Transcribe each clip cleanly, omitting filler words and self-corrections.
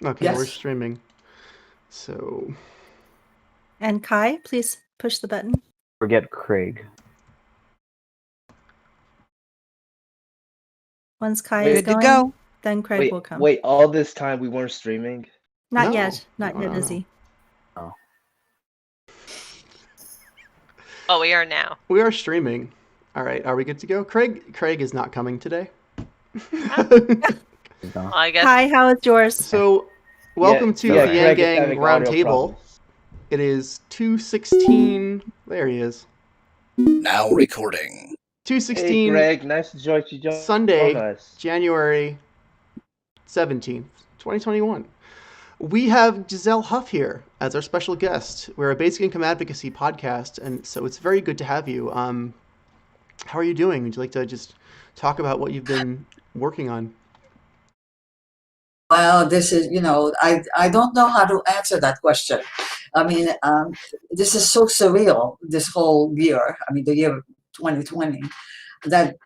Okay, we're Yes. streaming. So, And Kai, please push the button. Forget Craig. Once Kai Wait, is Good to going, go. then Craig Wait, will come. wait, all this time we weren't streaming? Not no. yet. Not No, yet, no, no. Izzy. Oh. Oh, we are now. We are streaming. All right, are we good to go? Craig is not coming today. He's gone. Well, I guess. Hi, how is yours? So, welcome to yeah, the Craig is YangGang having audio Roundtable. problems. It is 2:16. There he is. Now recording. 2:16. Hey, Greg, nice to join you. Sunday, us. January 17th, 2021. We have Giselle Huff here as our special guest. We're a basic income advocacy podcast, and so it's very good to have you. How are you doing? Would you like to just talk about what you've been working on? Well, this is, I don't know how to answer that question. I mean, this is so surreal, this whole year. I mean, the year 2020, that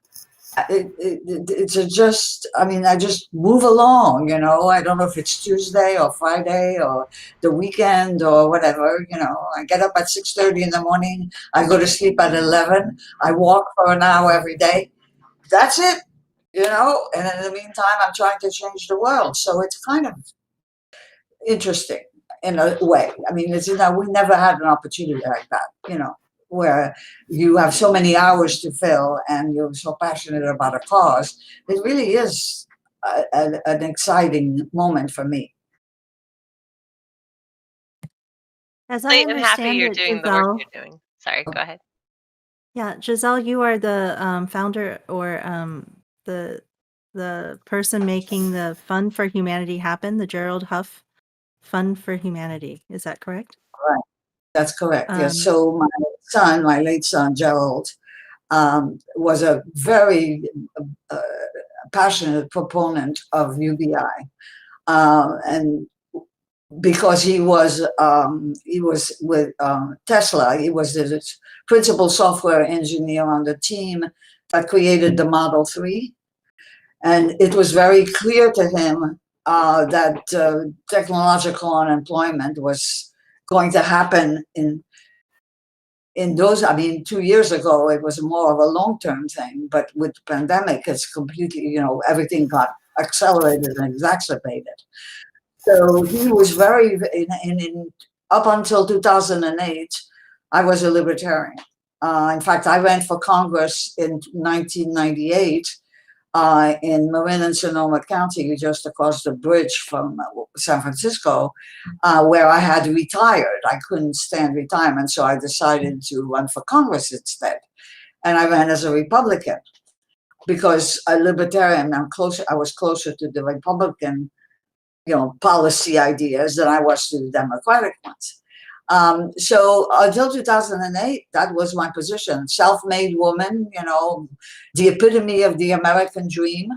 it's just, I mean, I just move along, I don't know if it's Tuesday or Friday or the weekend or whatever, I get up at 6:30 in the morning, I go to sleep at 11, I walk for an hour every day. That's it. And in the meantime, I'm trying to change the world. So it's kind of interesting in a way. I mean, we never had an opportunity like that, where you have so many hours to fill and you're so passionate about a cause. It really is an exciting moment for me. As I I'm happy understand you're it, doing the work Giselle. you're doing. Sorry, go ahead. Yeah, Giselle, you are the founder or the person making the Fund for Humanity happen, the Gerald Huff Fund for Humanity. Is that correct? Right. That's correct. Yes. So my late son, Gerald, was a very passionate proponent of UBI, and because he was with Tesla, he was the principal software engineer on the team that created the Model 3, and it was very clear to him that technological unemployment was going to happen in those. I mean, 2 years ago it was more of a long-term thing, but with the pandemic it's completely, everything got accelerated and exacerbated. So he was very up until 2008 I was a libertarian. In fact, I ran for Congress in 1998 in Marin and Sonoma County, just across the bridge from San Francisco, where I had retired. I couldn't stand retirement, so I decided to run for Congress instead. And I ran as a Republican because a libertarian, I was closer to the Republican, policy ideas than I was to the Democratic ones. So until 2008, that was my position. Self-made woman, the epitome of the American dream.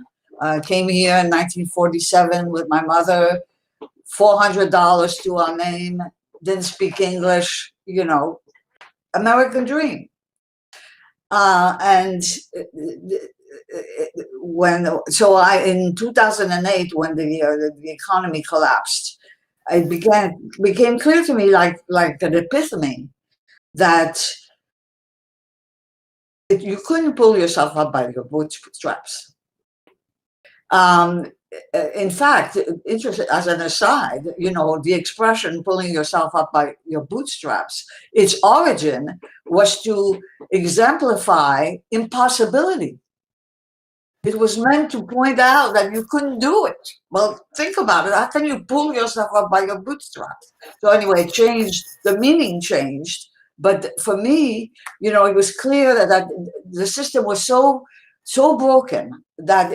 Came here in 1947 with my mother, $400 to our name, didn't speak English, American dream. And in 2008, when the economy collapsed, it became clear to me, like an epiphany, that you couldn't pull yourself up by your bootstraps. In fact, interesting as an aside, the expression "pulling yourself up by your bootstraps," its origin was to exemplify impossibility. It was meant to point out that you couldn't do it. Well, think about it. How can you pull yourself up by your bootstraps? So anyway, the meaning changed. But for me, it was clear that the system was so broken that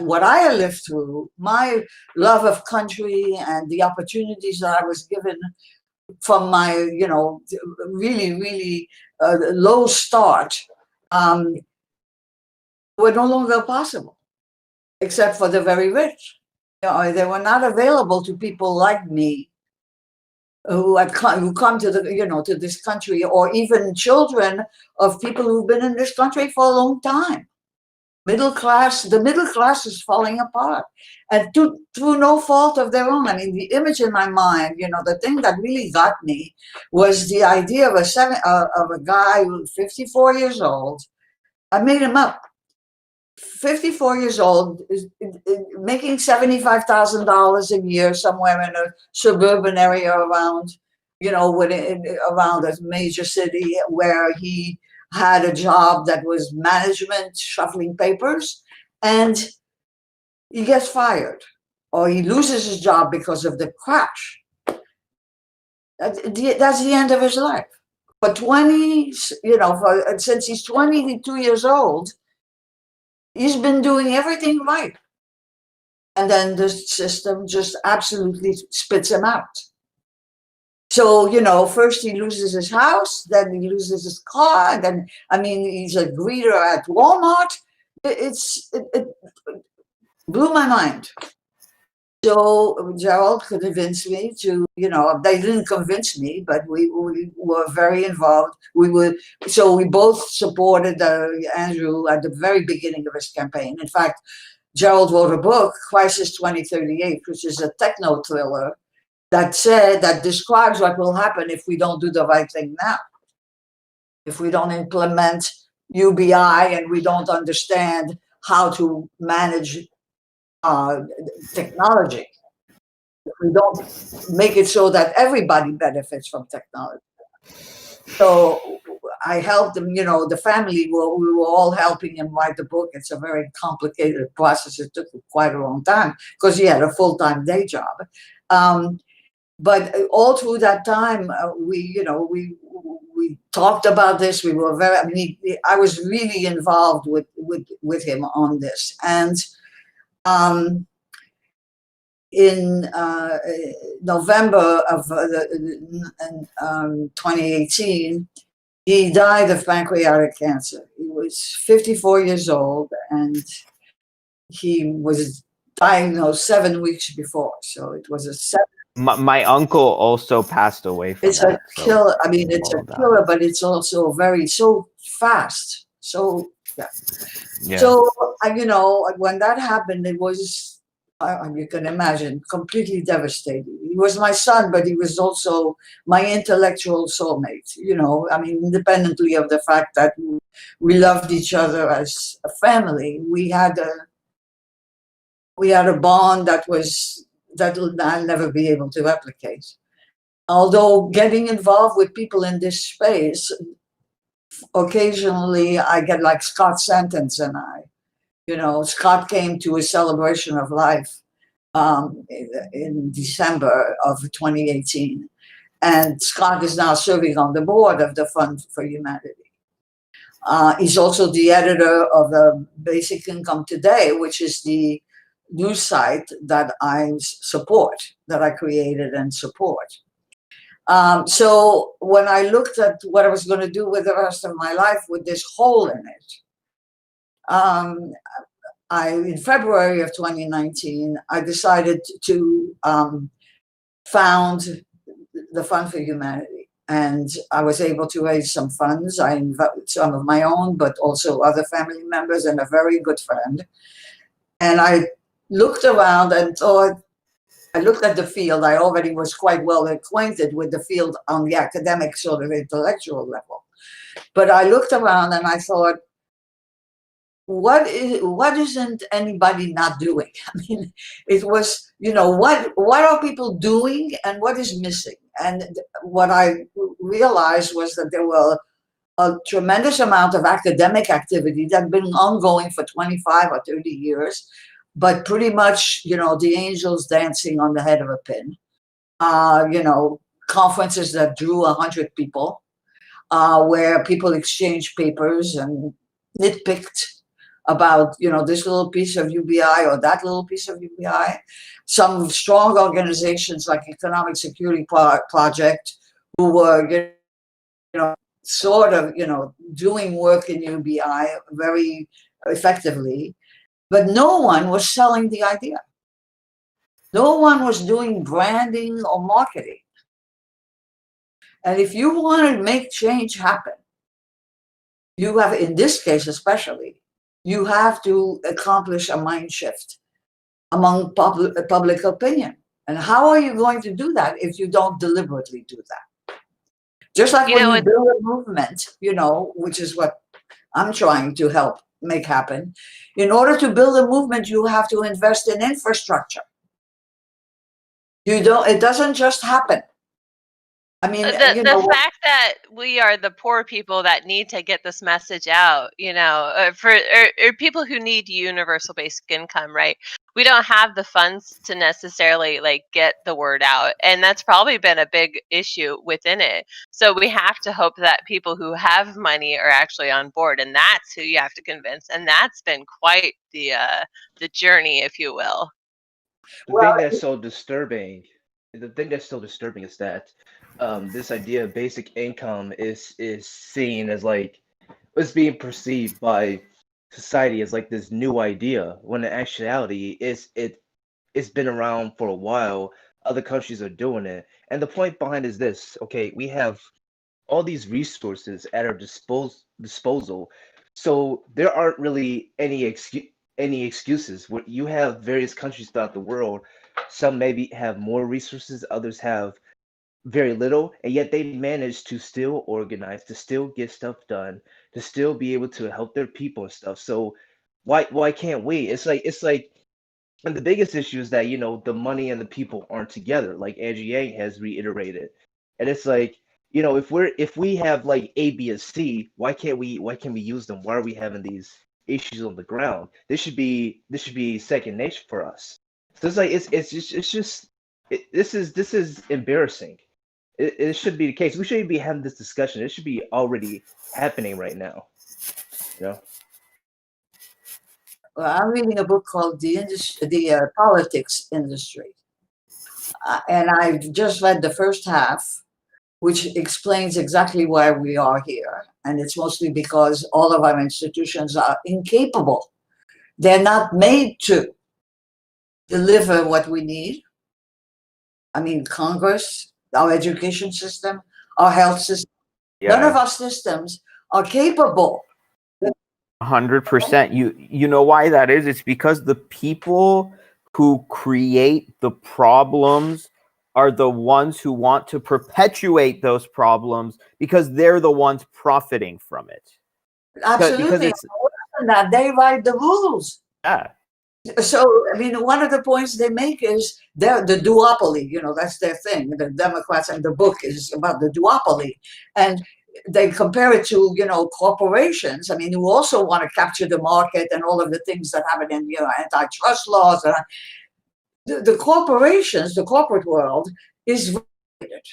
what I lived through, my love of country and the opportunities that I was given from my, really, really low start, were no longer possible, except for the very rich. They were not available to people like me who come to to this country, or even children of people who've been in this country for a long time. The middle class is falling apart, and through no fault of their own. I mean, the image in my mind, the thing that really got me was the idea of a guy who's 54 years old. I made him up. 54 years old, making $75,000 a year somewhere in a suburban area around, around a major city, where he had a job that was management, shuffling papers, and he gets fired, or he loses his job because of the crash. That's the end of his life. For 20, since he's 22 years old, he's been doing everything right. And then the system just absolutely spits him out. So, first he loses his house, then he loses his car, and then, he's a greeter at Walmart. It blew my mind. So Gerald convinced me to, they didn't convince me, but we were very involved. We both supported Andrew at the very beginning of his campaign. In fact, Gerald wrote a book, Crisis 2038, which is a techno thriller that describes what will happen if we don't do the right thing now. If we don't implement UBI and we don't understand how to manage technology. We don't make it so that everybody benefits from technology. So I helped him, the family, we were all helping him write the book. It's a very complicated process. It took quite a long time because he had a full-time day job. But all through that time, we talked about this. We were I was really involved with him on this. And in November of 2018, he died of pancreatic cancer. He was 54 years old, and he was diagnosed 7 weeks before. So it was a 7. My uncle also passed away from It's that. a killer. It's a killer, but it's also so fast. So yeah. So when that happened, it was, you can imagine, completely devastating. He was my son, but he was also my intellectual soulmate. Independently of the fact that we loved each other as a family, we had a bond that I'll never be able to replicate. Although getting involved with people in this space, occasionally I get like Scott Sentence and I. Scott came to a celebration of life in December of 2018. And Scott is now serving on the board of the Fund for Humanity. He's also the editor of the Basic Income Today, which is the news site that I support, that I created and support. So when I looked at what I was going to do with the rest of my life with this hole in it, in February of 2019, I decided to found the Fund for Humanity. And I was able to raise some funds. I invited some of my own, but also other family members and a very good friend. And I looked around and thought, I looked at the field. I already was quite well acquainted with the field on the academic sort of intellectual level. But I looked around and I thought, what isn't anybody not doing? It was, what are people doing and what is missing? And what I realized was that there were a tremendous amount of academic activity that had been ongoing for 25 or 30 years, but pretty much, the angels dancing on the head of a pin. Conferences that drew 100 people, where people exchanged papers and nitpicked about, this little piece of UBI or that little piece of UBI. Some strong organizations like Economic Security Project, who were, sort of, doing work in UBI very effectively, but no one was selling the idea. No one was doing branding or marketing. And if you want to make change happen, you have, in this case especially, You have to accomplish a mind shift among public opinion. And how are you going to do that if you don't deliberately do that? Just like You when know, you build a movement, which is what I'm trying to help make happen. In order to build a movement, you have to invest in infrastructure. It doesn't just happen. I mean, the fact that we are the poor people that need to get this message out, for people who need universal basic income, right? We don't have the funds to necessarily get the word out, and that's probably been a big issue within it. So we have to hope that people who have money are actually on board, and that's who you have to convince. And that's been quite the journey, if you will. The thing that's so disturbing, is that this idea of basic income is seen as it's being perceived by society as this new idea, when in actuality it's been around for a while. Other countries are doing it, and the point behind is this: okay, we have all these resources at our disposal, so there aren't really any excuses. Where you have various countries throughout the world, some maybe have more resources, others have very little, and yet they manage to still organize, to still get stuff done, to still be able to help their people and stuff. So why can't we? It's like and the biggest issue is that the money and the people aren't together, like Angie Yang has reiterated. And it's like, if we have like A, B, and C, why can't we use them? Why are we having these issues on the ground? This should be second nature for us. So it's like this is embarrassing. It should be the case. We shouldn't be having this discussion. It should be already happening right now. You know. Well, I'm reading a book called the Politics Industry, and I've just read the first half, which explains exactly why we are here. And it's mostly because all of our institutions are incapable. They're not made to deliver what we need. I mean, Congress, our education system, our health system, none of our systems are capable. 100%. You know why that is? It's because the people who create the problems are the ones who want to perpetuate those problems because they're the ones profiting from it. Absolutely. Because it's that they write the rules. yeah. So, I mean, one of the points they make is the duopoly, that's their thing. The Democrats, and the book is about the duopoly. And they compare it to, corporations. I mean, who also want to capture the market and all of the things that happen in, antitrust laws. The corporations, the corporate world is regulated.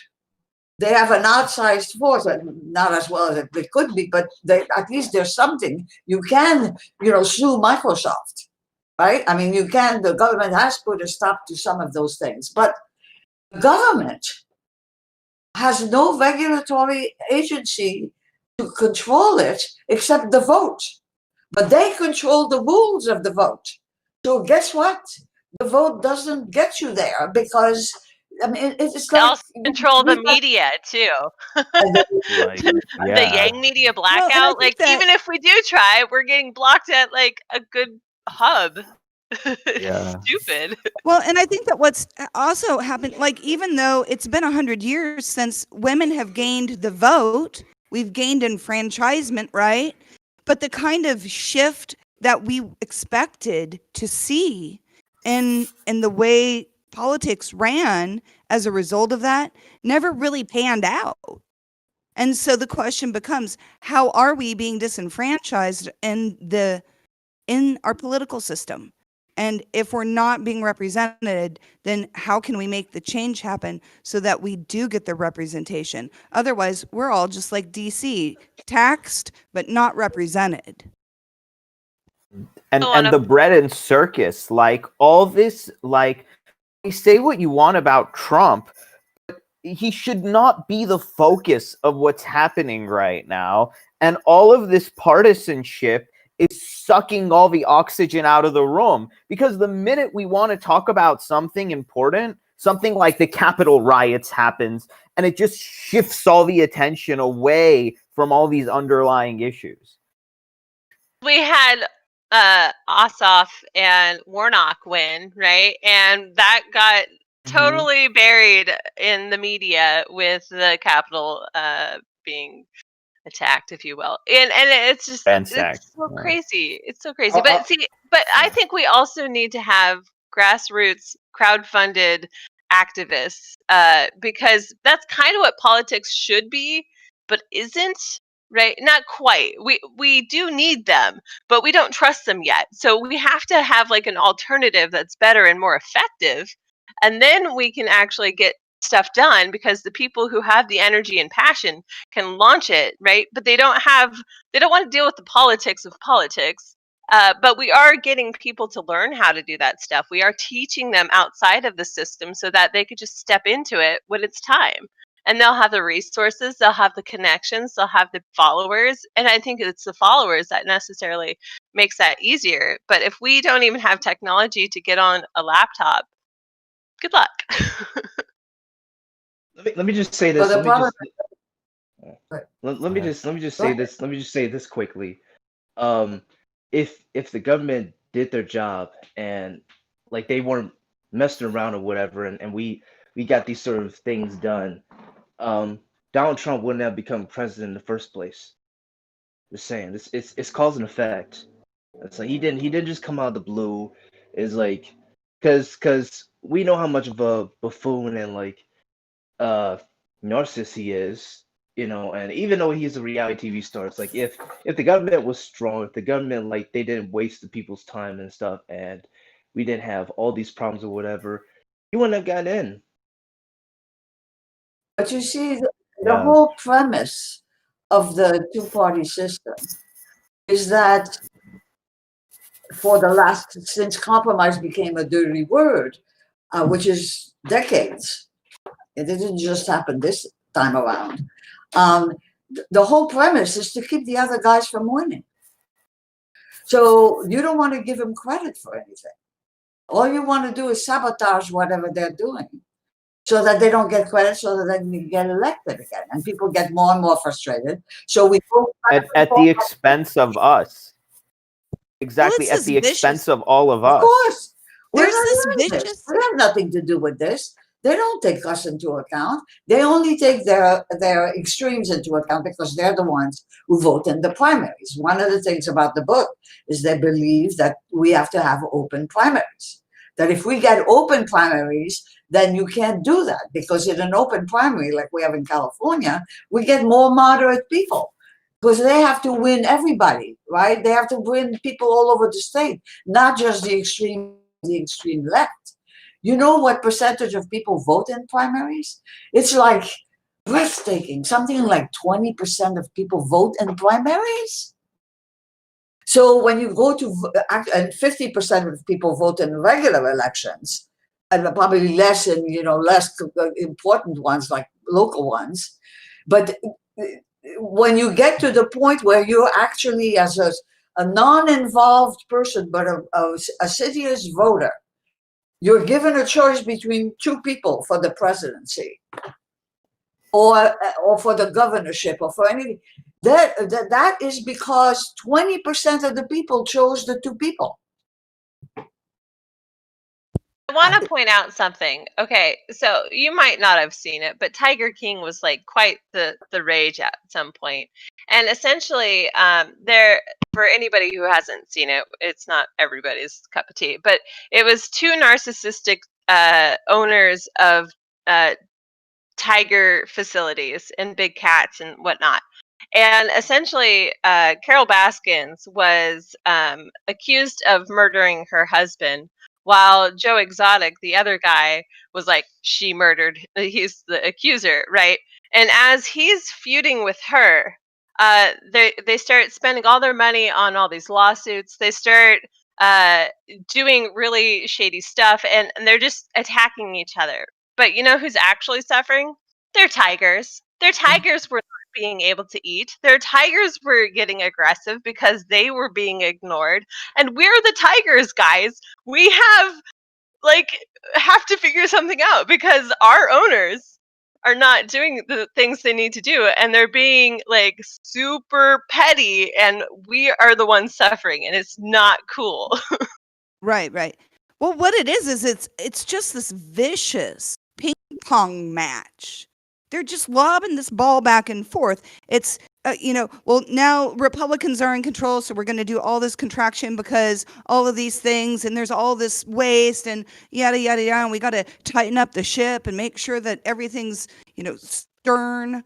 They have an outsized force, not as well as it could be, but at least there's something. You can, sue Microsoft. Right? I mean, the government has put a stop to some of those things, but the government has no regulatory agency to control it except the vote. But they control the rules of the vote. So guess what? The vote doesn't get you there because, I mean, it's They like also control the media too. The Yang media blackout. Even if we do try, we're getting blocked at a good hub. Yeah. Stupid. Well, and I think that what's also happened, even though it's been 100 years since women have gained the vote, we've gained enfranchisement, right? But the kind of shift that we expected to see in the way politics ran as a result of that never really panned out. And so the question becomes, how are we being disenfranchised in our political system? And if we're not being represented, then how can we make the change happen so that we do get the representation? Otherwise, we're all just like DC, taxed but not represented. And the bread and circus, all this, you say what you want about Trump, but he should not be the focus of what's happening right now. And all of this partisanship is sucking all the oxygen out of the room, because the minute we want to talk about something important, something like the Capitol riots happens, and it just shifts all the attention away from all these underlying issues. We had Ossoff and Warnock win, right? And that got totally buried in the media with the Capitol being attacked, if you will. And it's just Ransacked. it's so Yeah. crazy. It's so crazy. I'll- But see, but I think we also need to have grassroots crowd-funded activists because that's kind of what politics should be, but isn't. Right? Not quite. We do need them, but we don't trust them yet. So we have to have like an alternative that's better and more effective, and then we can actually get stuff done because the people who have the energy and passion can launch it, right? But they don't want to deal with the politics of politics. But we are getting people to learn how to do that stuff. We are teaching them outside of the system so that they could just step into it when it's time. And they'll have the resources, they'll have the connections, they'll have the followers. And I think it's the followers that necessarily makes that easier. But if we don't even have technology to get on a laptop, good luck. let me just say But this. the problem, Let me just say this. Let me just say this quickly. If the government did their job and like they weren't messing around or whatever, and we got these sort of things done, Donald Trump wouldn't have become president in the first place. Just saying, it's cause and effect. It's like he didn't just come out of the blue. It's like because we know how much of a buffoon and like uh narcissist he is, you know, and even though he's a reality TV star, it's like if the government was strong, if the government like they didn't waste the people's time and stuff, and we didn't have all these problems or whatever, he wouldn't have gotten in. but you see, the Yeah. whole premise of the two-party system is that for the last, since compromise became a dirty word, which is decades, it didn't just happen this time around. The whole premise is to keep the other guys from winning. So you don't want to give them credit for anything. All you want to do is sabotage whatever they're doing so that they don't get credit, so that they can get elected again. And people get more and more frustrated. So we go At the expense of us. Exactly, this at is the expense vicious. of all of Of us. course. We're There's not this doing this. vicious. We have nothing to do with this. They don't take us into account. They only take their extremes into account because they're the ones who vote in the primaries. One of the things about the book is they believe that we have to have open primaries. That if we get open primaries, then you can't do that, because in an open primary like we have in California, we get more moderate people because they have to win everybody, right? They have to win people all over the state, not just the extreme left. You know what percentage of people vote in primaries? It's like breathtaking. Something like 20% of people vote in primaries. So when you go to, and 50% of people vote in regular elections, and probably less in, less important ones like local ones. But when you get to the point where you're actually, as a non-involved person, but a assiduous voter, you're given a choice between two people for the presidency, or for the governorship, or for anything. That is because 20% of the people chose the two people. I want to point out something. Okay, so you might not have seen it, but Tiger King was like quite the rage at some point. And essentially, there, for anybody who hasn't seen it, it's not everybody's cup of tea, but it was two narcissistic owners of tiger facilities and big cats and whatnot. And essentially, Carol Baskins was accused of murdering her husband, while Joe Exotic, the other guy, was like, she murdered, he's the accuser, right? And as he's feuding with her, they start spending all their money on all these lawsuits. They start doing really shady stuff, and they're just attacking each other. But you know who's actually suffering? They're tigers. Their tigers were not being able to eat. Their tigers were getting aggressive because they were being ignored. And we're the tigers, guys. We have to figure something out because our owners are not doing the things they need to do, and they're being like super petty, and we are the ones suffering, and it's not cool. Right, right. Well, what it is it's just this vicious ping pong match. They're just lobbing this ball back and forth. It's well, now Republicans are in control, so we're going to do all this contraction because all of these things, and there's all this waste and yada yada yada. And we got to tighten up the ship and make sure that everything's stern.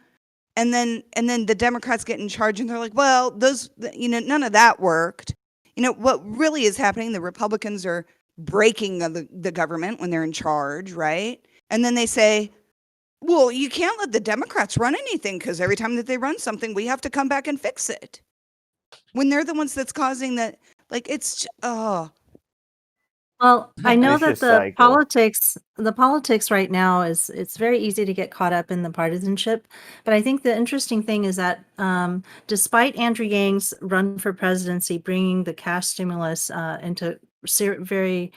And then the Democrats get in charge, and they're like, well, none of that worked. What really is happening, the Republicans are breaking the government when they're in charge, right? And then they say, well, you can't let the Democrats run anything because every time that they run something, we have to come back and fix it. When they're the ones that's causing that, like, Well, I know that Vicious cycle. the politics right now it's very easy to get caught up in the partisanship. But I think the interesting thing is that despite Andrew Yang's run for presidency, bringing the cash stimulus into very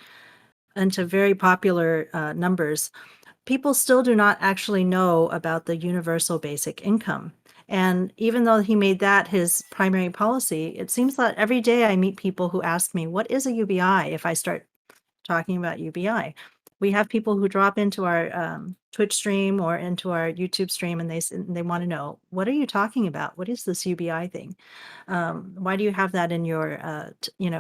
popular numbers, people still do not actually know about the universal basic income. And even though he made that his primary policy, it seems that every day I meet people who ask me, what is a UBI, if I start talking about UBI. We have people who drop into our Twitch stream or into our YouTube stream, and they want to know, what are you talking about? What is this UBI thing? Why do you have that in your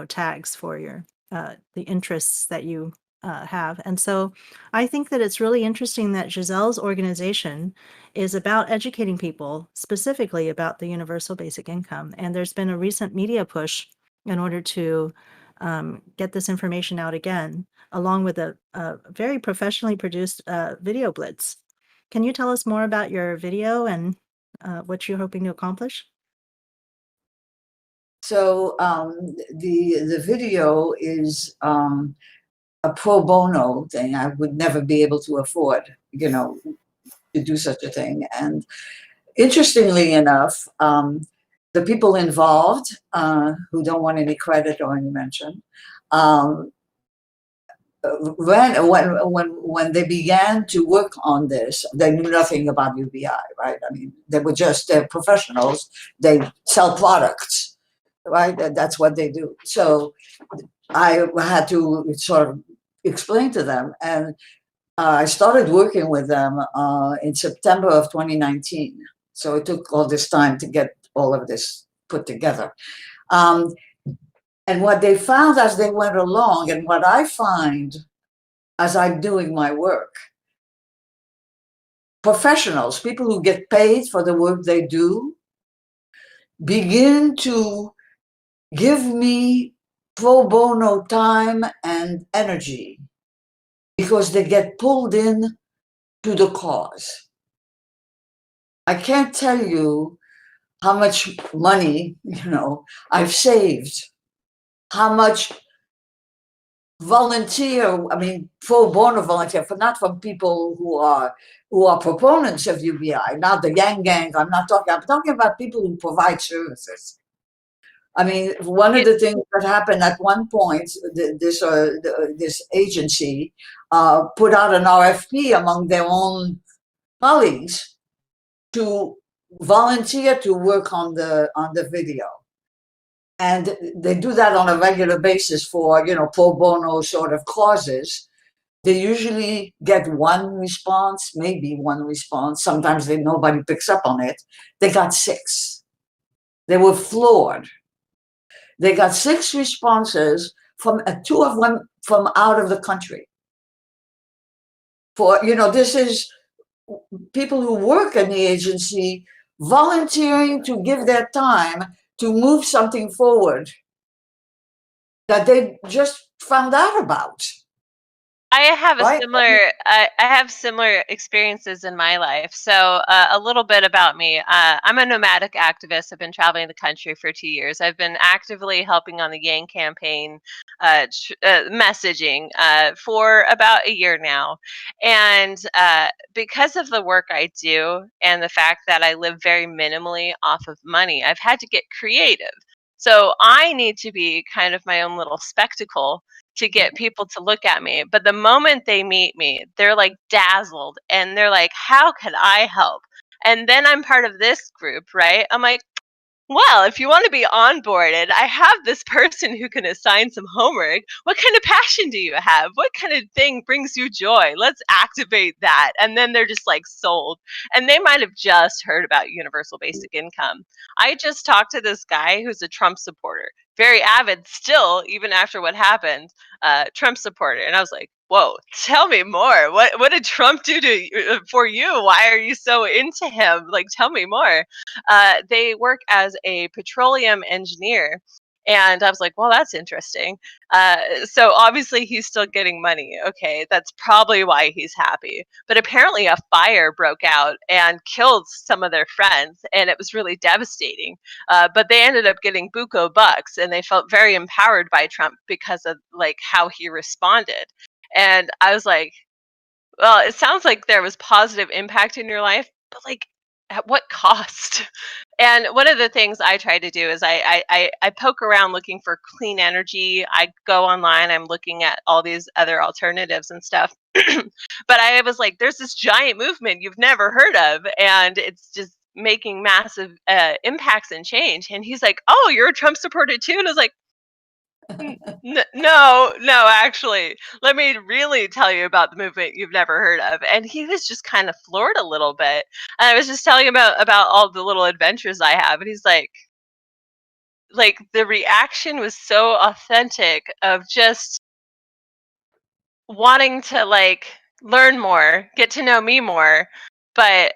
tags for your the interests that you have? And so I think that it's really interesting that Giselle's organization is about educating people specifically about the universal basic income. And there's been a recent media push in order to get this information out again, along with a very professionally produced video blitz. Can you tell us more about your video and what you're hoping to accomplish? So the video is a pro bono thing. I would never be able to afford, to do such a thing. And interestingly enough, the people involved who don't want any credit or any mention, when they began to work on this, they knew nothing about UBI, right? I mean, they were just professionals. They sell products, right? That's what they do. So I had to sort of explain to them, and I started working with them in September of 2019. So it took all this time to get all of this put together. And what they found as they went along, and what I find as I'm doing my work, professionals, people who get paid for the work they do, begin to give me pro bono time and energy because they get pulled in to the cause. I can't tell you how much money, I've saved, how much pro bono volunteer, not from people who are proponents of UBI, not the YangGang. I'm talking about people who provide services. I mean, one of the things that happened at one point, this agency put out an RFP among their own colleagues to volunteer to work on the video. And they do that on a regular basis for, pro bono sort of causes. They usually get one response, maybe one response. Sometimes nobody picks up on it. They got 6. They were floored. They got 6 responses from 2 of them from out of the country. This is people who work in the agency volunteering to give their time to move something forward that they just found out about. I have Right? I have similar experiences in my life. So a little bit about me. I'm a nomadic activist. I've been traveling the country for 2 years. I've been actively helping on the Yang campaign messaging for about a year now. And because of the work I do and the fact that I live very minimally off of money, I've had to get creative. So I need to be kind of my own little spectacle to get people to look at me. But the moment they meet me, they're like dazzled and they're like, how can I help? And then I'm part of this group, right? I'm like, well, if you want to be onboarded, I have this person who can assign some homework. What kind of passion do you have? What kind of thing brings you joy? Let's activate that. And then they're just like sold. And they might have just heard about universal basic income. I just talked to this guy who's a Trump supporter, very avid still, even after what happened, Trump supporter. And I was like, whoa, tell me more. What did Trump do for you? Why are you so into him? Like, tell me more. They work as a petroleum engineer. And I was like, well, that's interesting. So obviously he's still getting money. Okay, that's probably why he's happy. But apparently a fire broke out and killed some of their friends, and it was really devastating. But they ended up getting buco bucks, and they felt very empowered by Trump because of like how he responded. And I was like, well, it sounds like there was positive impact in your life, but like at what cost? And one of the things I try to do is I poke around looking for clean energy. I go online, I'm looking at all these other alternatives and stuff. But I was like, there's this giant movement you've never heard of, and it's just making massive impacts and change. And he's like, oh, you're a Trump supporter too? And I was like, no, actually, let me really tell you about the movement you've never heard of. And he was just kind of floored a little bit. And I was just telling him about all the little adventures I have, and he's like the reaction was so authentic of just wanting to like learn more, get to know me more. But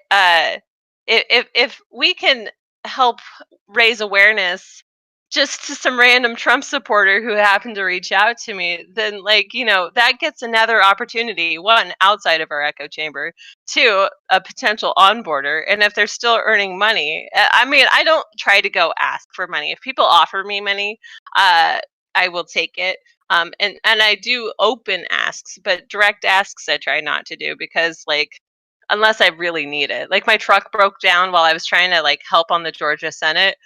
if we can help raise awareness just to some random Trump supporter who happened to reach out to me, then like, you know, that gets another opportunity, one, outside of our echo chamber, two, a potential onboarder. And if they're still earning money, I mean, I don't try to go ask for money. If people offer me money, I will take it. And I do open asks, but direct asks I try not to do, because like, unless I really need it. Like my truck broke down while I was trying to like help on the Georgia Senate,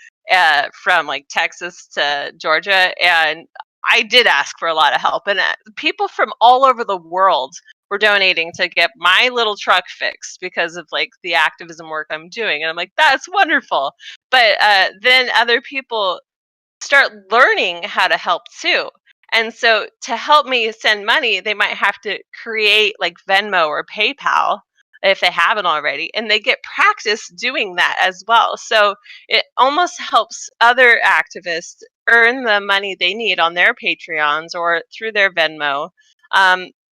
from like Texas to Georgia, and I did ask for a lot of help, and people from all over the world were donating to get my little truck fixed because of like the activism work I'm doing, and I'm like, that's wonderful. But then other people start learning how to help too. And so to help me send money, they might have to create like Venmo or PayPal if they haven't already, and they get practice doing that as well. So it almost helps other activists earn the money they need on their Patreons or through their Venmo,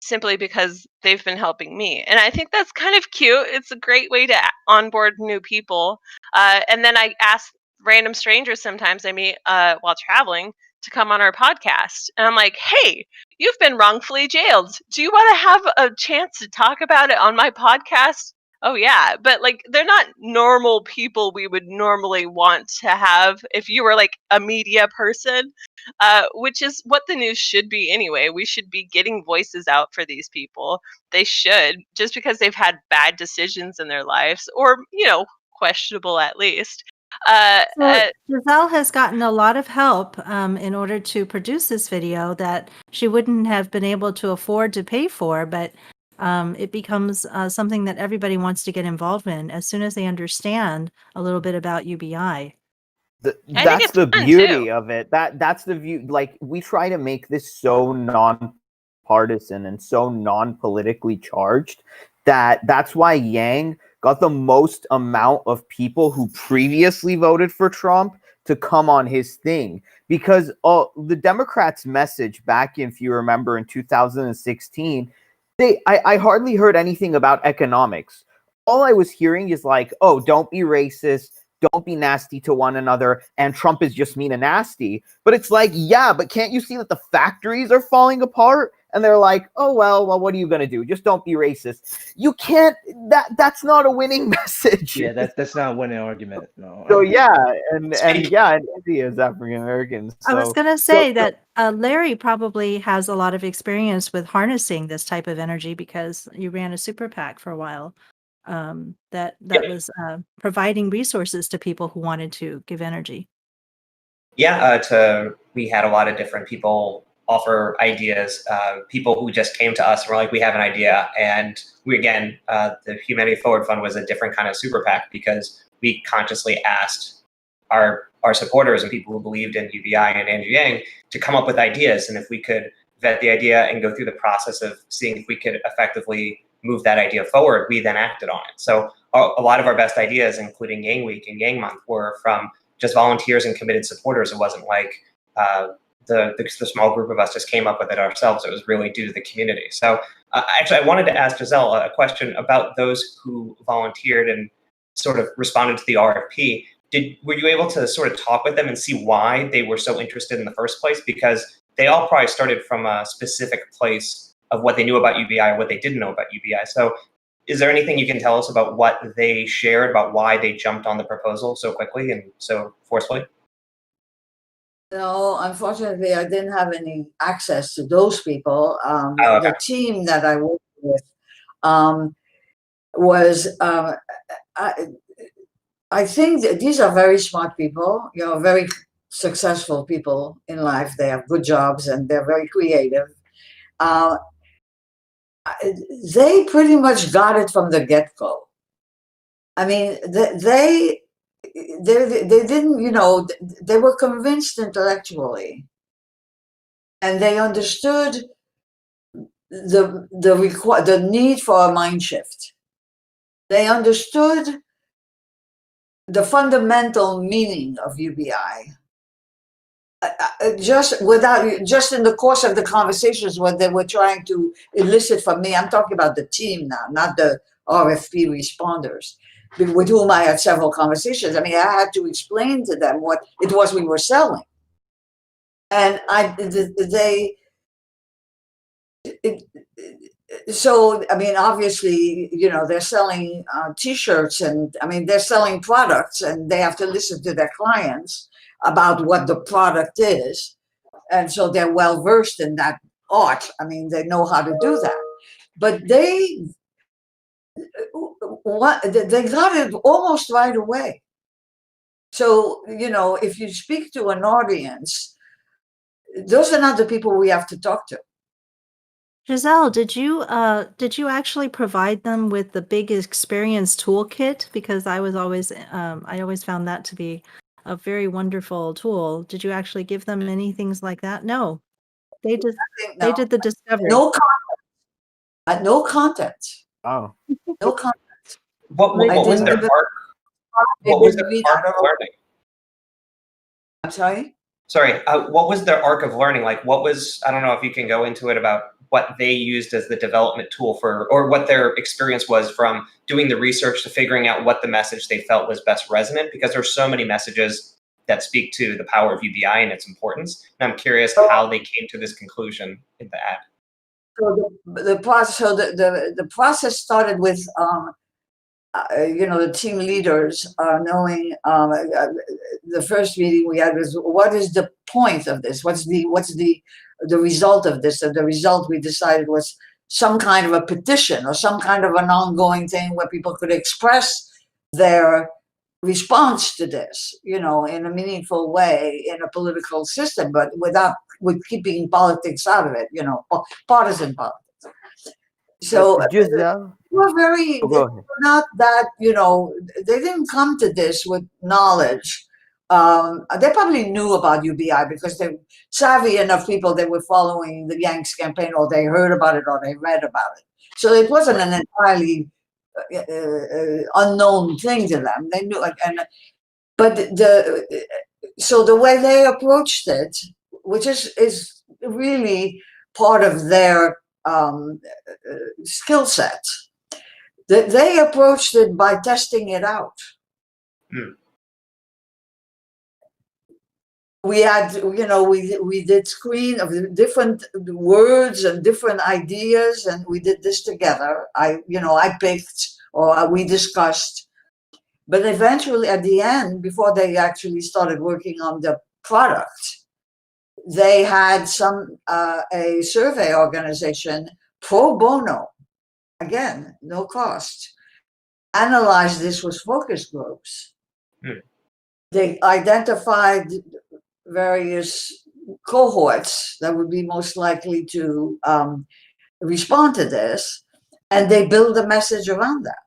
simply because they've been helping me. And I think that's kind of cute. It's a great way to onboard new people. And then I ask random strangers sometimes I meet while traveling to come on our podcast. And I'm like, hey, you've been wrongfully jailed. Do you want to have a chance to talk about it on my podcast? Oh, yeah. But like, they're not normal people we would normally want to have if you were like a media person, which is what the news should be anyway. We should be getting voices out for these people. They should, just because they've had bad decisions in their lives, or, you know, questionable at least. So Giselle has gotten a lot of help in order to produce this video that she wouldn't have been able to afford to pay for, but it becomes something that everybody wants to get involved in as soon as they understand a little bit about UBI. That's the beauty of it. That's the view. Like, we try to make this so non-partisan and so non-politically charged that's why Yang got the most amount of people who previously voted for Trump to come on his thing. Because the Democrats' message back in, if you remember, in 2016, I hardly heard anything about economics. All I was hearing is like, oh, don't be racist, don't be nasty to one another, and Trump is just mean and nasty. But it's like, yeah, but can't you see that the factories are falling apart? And they're like, oh, well, what are you going to do? Just don't be racist. You can't, that's not a winning message. Yeah, that's not a winning argument. No. So yeah, and India is African American. So, I was going to say that Larry probably has a lot of experience with harnessing this type of energy because you ran a super PAC for a while. That was providing resources to people who wanted to give energy. Yeah, we had a lot of different people offer ideas. People who just came to us and were like, we have an idea. And we, again, the Humanity Forward Fund was a different kind of super PAC because we consciously asked our supporters and people who believed in UBI and YangGang to come up with ideas. And if we could vet the idea and go through the process of seeing if we could effectively move that idea forward, we then acted on it. So a lot of our best ideas, including Yang Week and Yang Month, were from just volunteers and committed supporters. It wasn't like the small group of us just came up with it ourselves. It was really due to the community. So actually, I wanted to ask Giselle a question about those who volunteered and sort of responded to the RFP. Were you able to sort of talk with them and see why they were so interested in the first place? Because they all probably started from a specific place of what they knew about UBI or what they didn't know about UBI. So is there anything you can tell us about what they shared, about why they jumped on the proposal so quickly and so forcefully? No, unfortunately, I didn't have any access to those people. Okay. The team that I worked with was, I think that these are very smart people, very successful people in life. They have good jobs and they're very creative. They pretty much got it from the get-go. I mean, they didn't, they were convinced intellectually, and they understood the need for a mind shift. They understood the fundamental meaning of UBI. Just in the course of the conversations, what they were trying to elicit from me, I'm talking about the team now, not the RFP responders, with whom I had several conversations. I mean, I had to explain to them what it was we were selling. And so, I mean, obviously, they're selling T-shirts, and I mean, they're selling products, and they have to listen to their clients about what the product is. And so they're well versed in that art. I mean, they know how to do that. But they got it almost right away. So, if you speak to an audience, those are not the people we have to talk to. Giselle, did you actually provide them with the big experience toolkit? Because I always found that to be a very wonderful tool. Did you actually give them any things like that? No, they did the discovery. No content. No content. Oh. No content. What was their arc? What was their arc of learning? I'm sorry? Sorry, what was their arc of learning? Like, what was, I don't know if you can go into it about what they used as the development tool for, or what their experience was from doing the research to figuring out what the message they felt was best resonant, because there's so many messages that speak to the power of UBI and its importance. And I'm curious how they came to this conclusion in the ad. So the process started with, the team leaders knowing the first meeting we had was, what is the point of this? What's the result of this? And the result we decided was some kind of a petition or some kind of an ongoing thing where people could express their response to this, in a meaningful way in a political system, but with keeping politics out of it, partisan politics. So Giselle, we're they were not that, they didn't come to this with knowledge. They probably knew about UBI because they're savvy enough people that were following the Yanks campaign, or they heard about it, or they read about it. So it wasn't an entirely unknown thing to them. They knew, but so the way they approached it, which is really part of their skill set, they approached it by testing it out. We had, we did screen of different words and different ideas, and we did this together. I picked, or we discussed, but eventually at the end, before they actually started working on the product, they had a survey organization pro bono, again, no cost, analyze this with focus groups. They identified various cohorts that would be most likely to respond to this, and they build a message around that.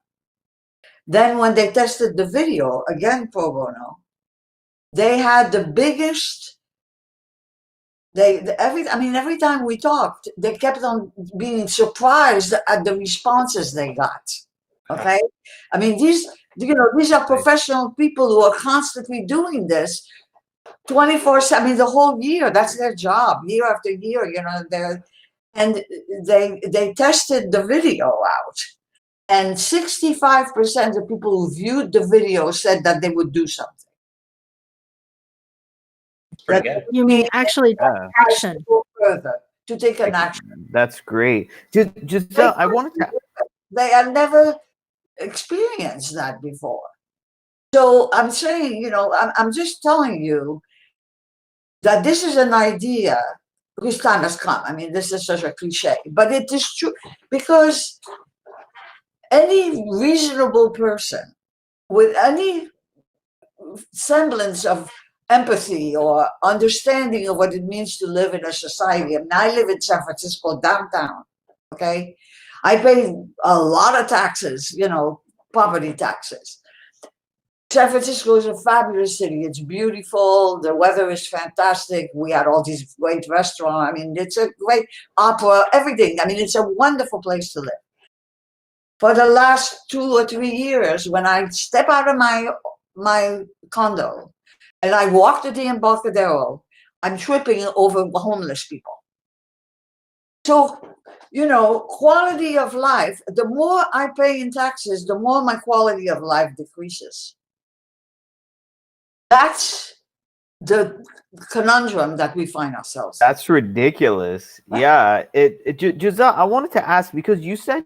Then when they tested the video, again pro bono, they had the biggest, every time we talked, they kept on being surprised at the responses they got. Okay? I mean, these are professional people who are constantly doing this 24/7, I mean, the whole year. That's their job, year after year, and they tested the video out. And 65% of people who viewed the video said that they would do something. Pretty good. You mean actually action? Further, to take an action. That's great. Just I wanted to. They had never experienced that before. So I'm saying, I'm just telling you that this is an idea whose time has come. I mean, this is such a cliche, but it is true, because any reasonable person with any semblance of empathy or understanding of what it means to live in a society. I mean, I live in San Francisco downtown. Okay, I pay a lot of taxes, property taxes. San Francisco is a fabulous city. It's beautiful. The weather is fantastic. We had all these great restaurants. I mean, it's a great opera, everything. I mean, it's a wonderful place to live. For the last 2 or 3 years, when I step out of my condo and I walk to the Embarcadero, I'm tripping over homeless people. So, quality of life, the more I pay in taxes, the more my quality of life decreases. That's the conundrum that we find ourselves in. That's ridiculous. Yeah. Giselle, I wanted to ask, because you said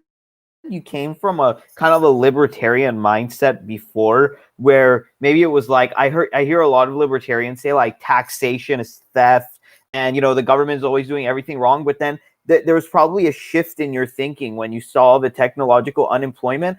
you came from a kind of a libertarian mindset before, where maybe it was like, I hear a lot of libertarians say like taxation is theft, and the government is always doing everything wrong. But then there was probably a shift in your thinking when you saw the technological unemployment.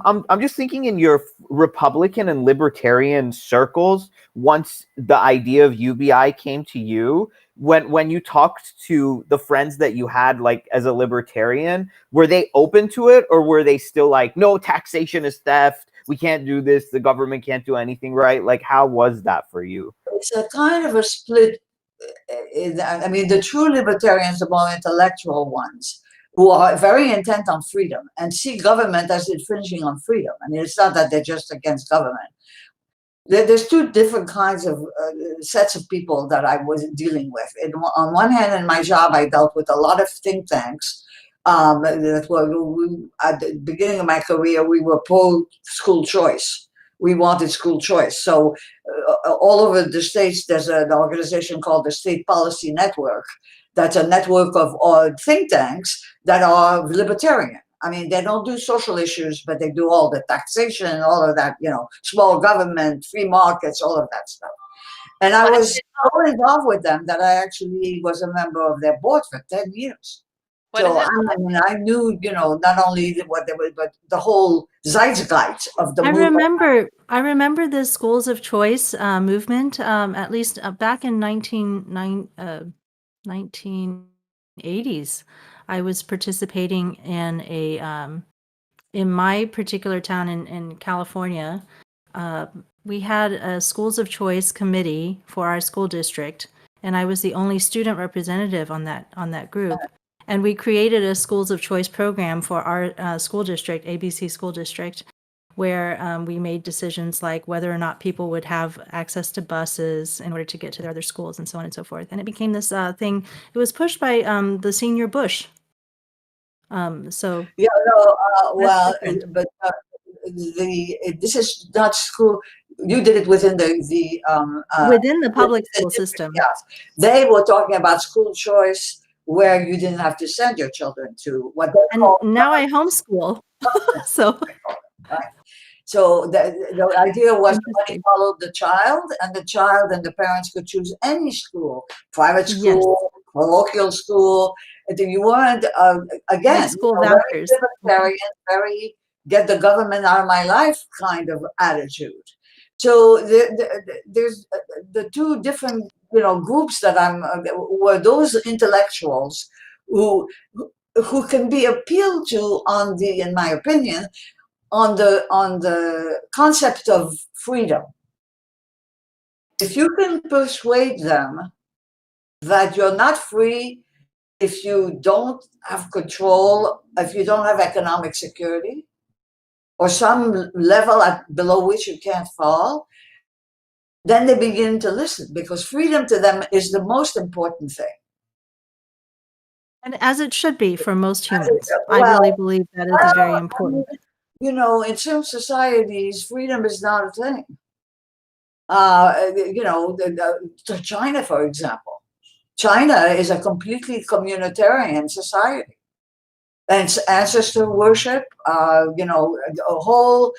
I'm just thinking, in your Republican and libertarian circles, once the idea of UBI came to you, when you talked to the friends that you had, like as a libertarian, were they open to it, or were they still like, no, taxation is theft, we can't do this, the government can't do anything right? Like, how was that for you? It's a kind of a split. I mean, the true libertarians, the more intellectual ones, who are very intent on freedom and see government as infringing on freedom. I mean, it's not that they're just against government. There's two different kinds of sets of people that I was dealing with. On one hand, in my job, I dealt with a lot of think tanks that were, at the beginning of my career, we were pro-school choice. We wanted school choice. So all over the states, there's an organization called the State Policy Network. That's a network of think tanks that are libertarian. I mean, they don't do social issues, but they do all the taxation, all of that, small government, free markets, all of that stuff. And I was so involved with them that I actually was a member of their board for 10 years. So I knew, not only what they were, but the whole zeitgeist of the movement. I remember the schools of choice movement, at least back in 1980s. I was participating in in my particular town in California. We had a schools of choice committee for our school district, and I was the only student representative on that group. And we created a schools of choice program for our school district, ABC School District, where we made decisions like whether or not people would have access to buses in order to get to their other schools, and so on and so forth. And it became this thing. It was pushed by the senior Bush. So yeah, no, but this is not school. You did it within within the public school system. Yes, they were talking about school choice, where you didn't have to send your children to what they and call. Now I homeschool. So. Right. So the idea was money followed the child and the parents could choose any school, private school, parochial school. You weren't, again, very libertarian, very get the government out of my life kind of attitude. So there's the two different groups that were those intellectuals who can be appealed to in my opinion, on the concept of freedom. If you can persuade them that you're not free if you don't have control, if you don't have economic security, or some level below which you can't fall, then they begin to listen, because freedom to them is the most important thing. And as it should be for most humans. Well, I really believe that is very important. In some societies, freedom is not a thing. China, for example. China is a completely communitarian society. And it's ancestor worship, a whole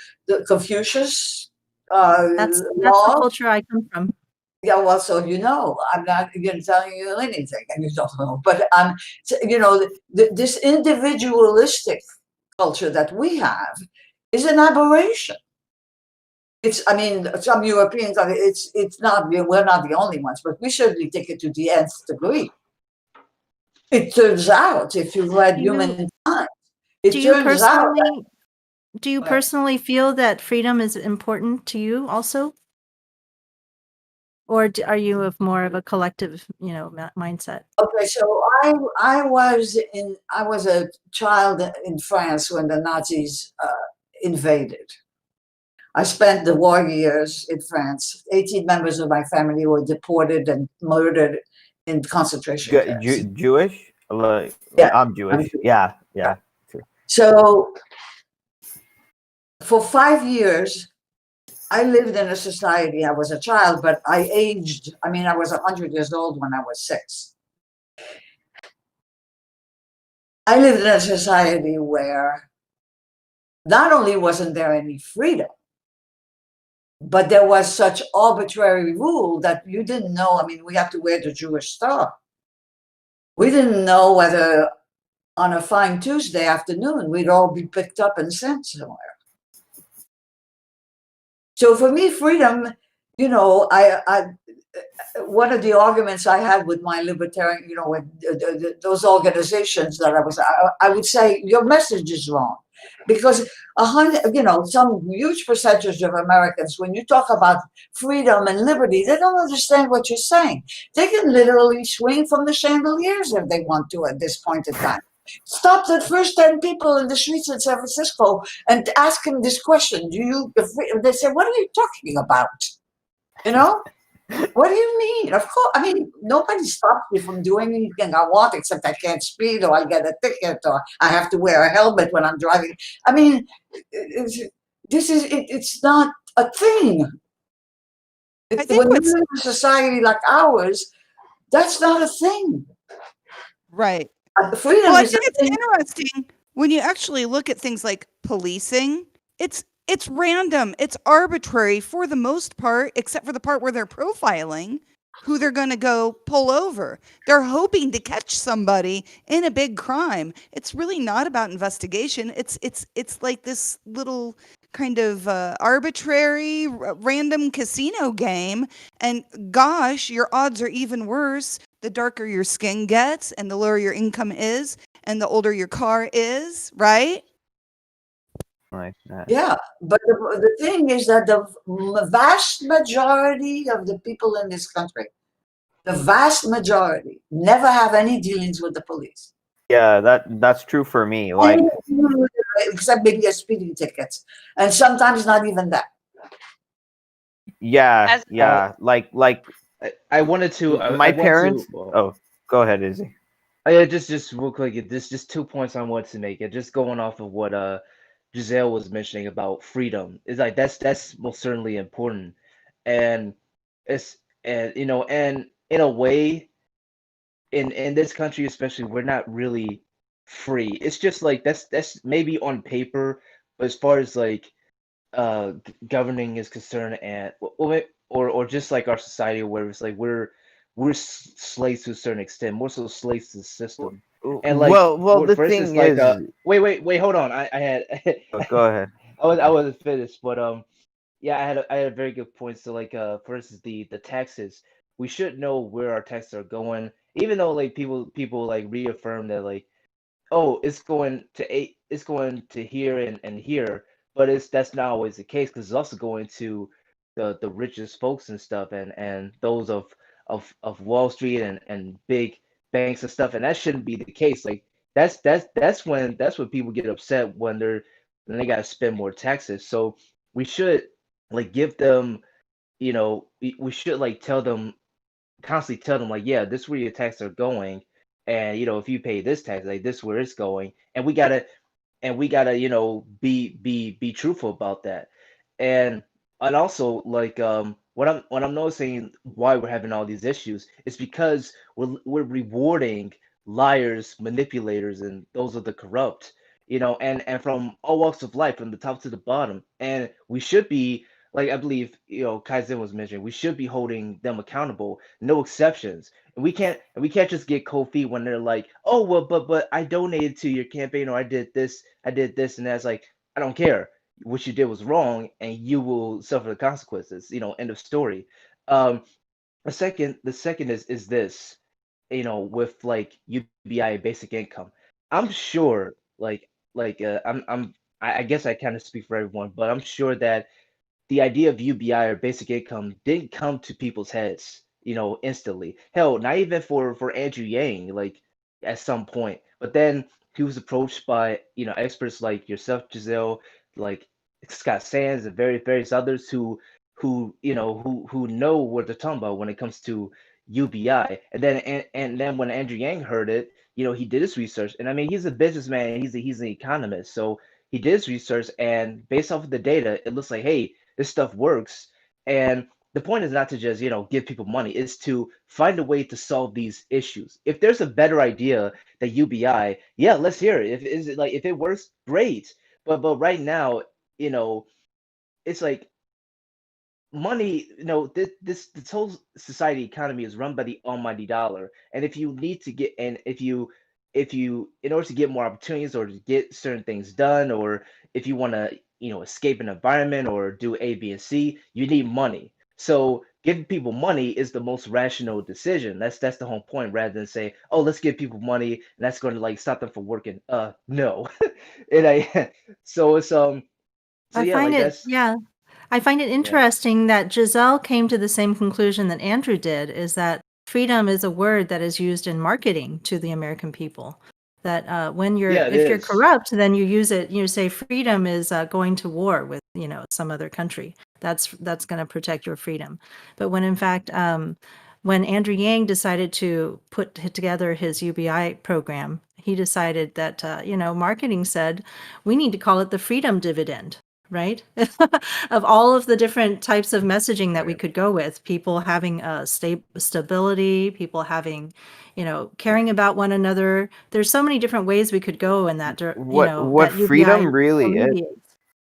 Confucius That's the law. culture I come from. Yeah, well, so I'm not telling you anything, and you don't know. But this individualistic culture that we have is an aberration. Some Europeans, it's not, we're not the only ones, but we certainly take it to the nth degree. It turns out, if you've read Humankind, do you personally feel that freedom is important to you also? Or are you of more of a collective, mindset? Okay, so I was a child in France when the Nazis invaded. I spent the war years in France. 18 members of my family were deported and murdered in concentration camps. Jewish? Yeah, I'm Jewish. Yeah. So for 5 years, I lived in a society. I was a child, but I aged. I was 100 years old when I was 6. I lived in a society where not only wasn't there any freedom, but there was such arbitrary rule that you didn't know. We had to wear the Jewish star. We didn't know whether on a fine Tuesday afternoon we'd all be picked up and sent somewhere. So for me, freedom, one of the arguments I had with my libertarian, with those organizations that I would say your message is wrong, because some huge percentage of Americans, when you talk about freedom and liberty, they don't understand what you're saying. They can literally swing from the chandeliers if they want to at this point in time. Stop the first 10 people in the streets in San Francisco and ask them this question. They say, what are you talking about? What do you mean? Of course, nobody stops me from doing anything I want, except I can't speed, or I get a ticket, or I have to wear a helmet when I'm driving. It's not a thing. I think when you live in a society like ours, that's not a thing. Right. Freedom I is think it's interesting when you actually look at things like policing. It's random. It's arbitrary for the most part, except for the part where they're profiling who they're going to go pull over. They're hoping to catch somebody in a big crime. It's really not about investigation. It's like this little kind of arbitrary, random casino game. And gosh, your odds are even worse the darker your skin gets and the lower your income is and the older your car is, right? Like that. Yeah, but the thing is that the vast majority of the people in this country, the vast majority, never have any dealings with the police. Yeah, that's true for me. Except maybe a speeding tickets, and sometimes not even that. Yeah, I wanted to. My parents. Oh, go ahead, Izzy. Just real quick. This just 2 points I wanted to make. Just going off of what Giselle was mentioning about freedom. Is like that's most certainly important, and and in a way, in this country especially, we're not really free. It's just like that's maybe on paper, but as far as governing is concerned, and or just like our society where it's like we're slaves to a certain extent, more so slaves to the system. And well, the for thing instance, is, wait, hold on. I had go ahead. I wasn't finished, but yeah, I had a very good point. So for instance, the taxes we should know where our taxes are going, even though like people like reaffirm that like, oh, it's going to here and here, but that's not always the case because it's also going to the richest folks and stuff and those of Wall Street and big banks and stuff, and that shouldn't be the case. Like that's when people get upset when they gotta spend more taxes. So we should like give them, we should like constantly tell them like, yeah, this is where your taxes are going, and if you pay this tax, like this is where it's going, and we gotta be truthful about that, and also like what I'm noticing why we're having all these issues is because we're rewarding liars, manipulators, and those are the corrupt, and from all walks of life, from the top to the bottom, and we should be like, I believe, Kaizen was mentioning, we should be holding them accountable, no exceptions. And we can't just get cold feet when they're like, oh well, but I donated to your campaign, or I did this, and that's like, I don't care. What you did was wrong, and you will suffer the consequences. End of story. Um, the second is this, with like UBI basic income. I'm sure, I guess I kind of speak for everyone, but I'm sure that the idea of UBI or basic income didn't come to people's heads, instantly. Hell, not even for Andrew Yang, like at some point. But then he was approached by, experts like yourself, Giselle, like Scott Sands, and various others who know what they're talking about when it comes to UBI. And then when Andrew Yang heard it, he did his research. And I mean, he's a businessman, he's an economist. So he did his research, and based off of the data, it looks like, hey, this stuff works. And the point is not to just, give people money, it's to find a way to solve these issues. If there's a better idea than UBI, yeah, let's hear it. If it works, great. But right now, it's like money, this whole society economy is run by the almighty dollar. And if you need to get and if you in order to get more opportunities or to get certain things done, or if you want to escape an environment or do A, B, and C, you need money. So giving people money is the most rational decision. That's the whole point, rather than say, oh, let's give people money and that's going to like stop them from working. No. And I so it's so I yeah, find like it, that's yeah, I find it yeah. interesting that Giselle came to the same conclusion that Andrew did, is that freedom is a word that is used in marketing to the American people. That Yeah, it if you're is. corrupt, then you use it, you say freedom is going to war with, some other country. That's going to protect your freedom. But when in fact, when Andrew Yang decided to put together his UBI program, he decided that, marketing said, we need to call it the freedom dividend, right? Of all of the different types of messaging that we Right. could go with, people having stability, people having, caring about one another. There's so many different ways we could go in that, What that UBI freedom really alleviates.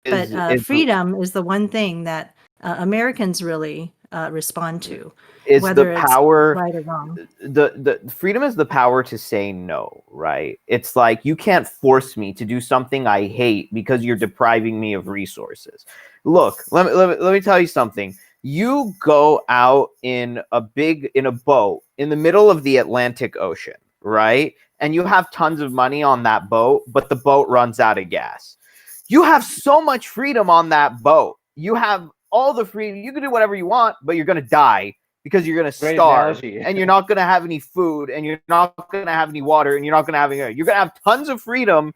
But is freedom is the one thing that Americans really respond to, is the whether it's power. right or wrong. The freedom is the power to say no, right? It's like, you can't force me to do something I hate because you're depriving me of resources. Look, let me tell you something. You go out in a boat in the middle of the Atlantic Ocean, right? And you have tons of money on that boat, but the boat runs out of gas. You have so much freedom on that boat. You have all the freedom. You can do whatever you want, but you're going to die because you're going to Great starve, analogy. and you're not going to have any food, and you're not going to have any water, and you're not going to have any. You're going to have tons of freedom,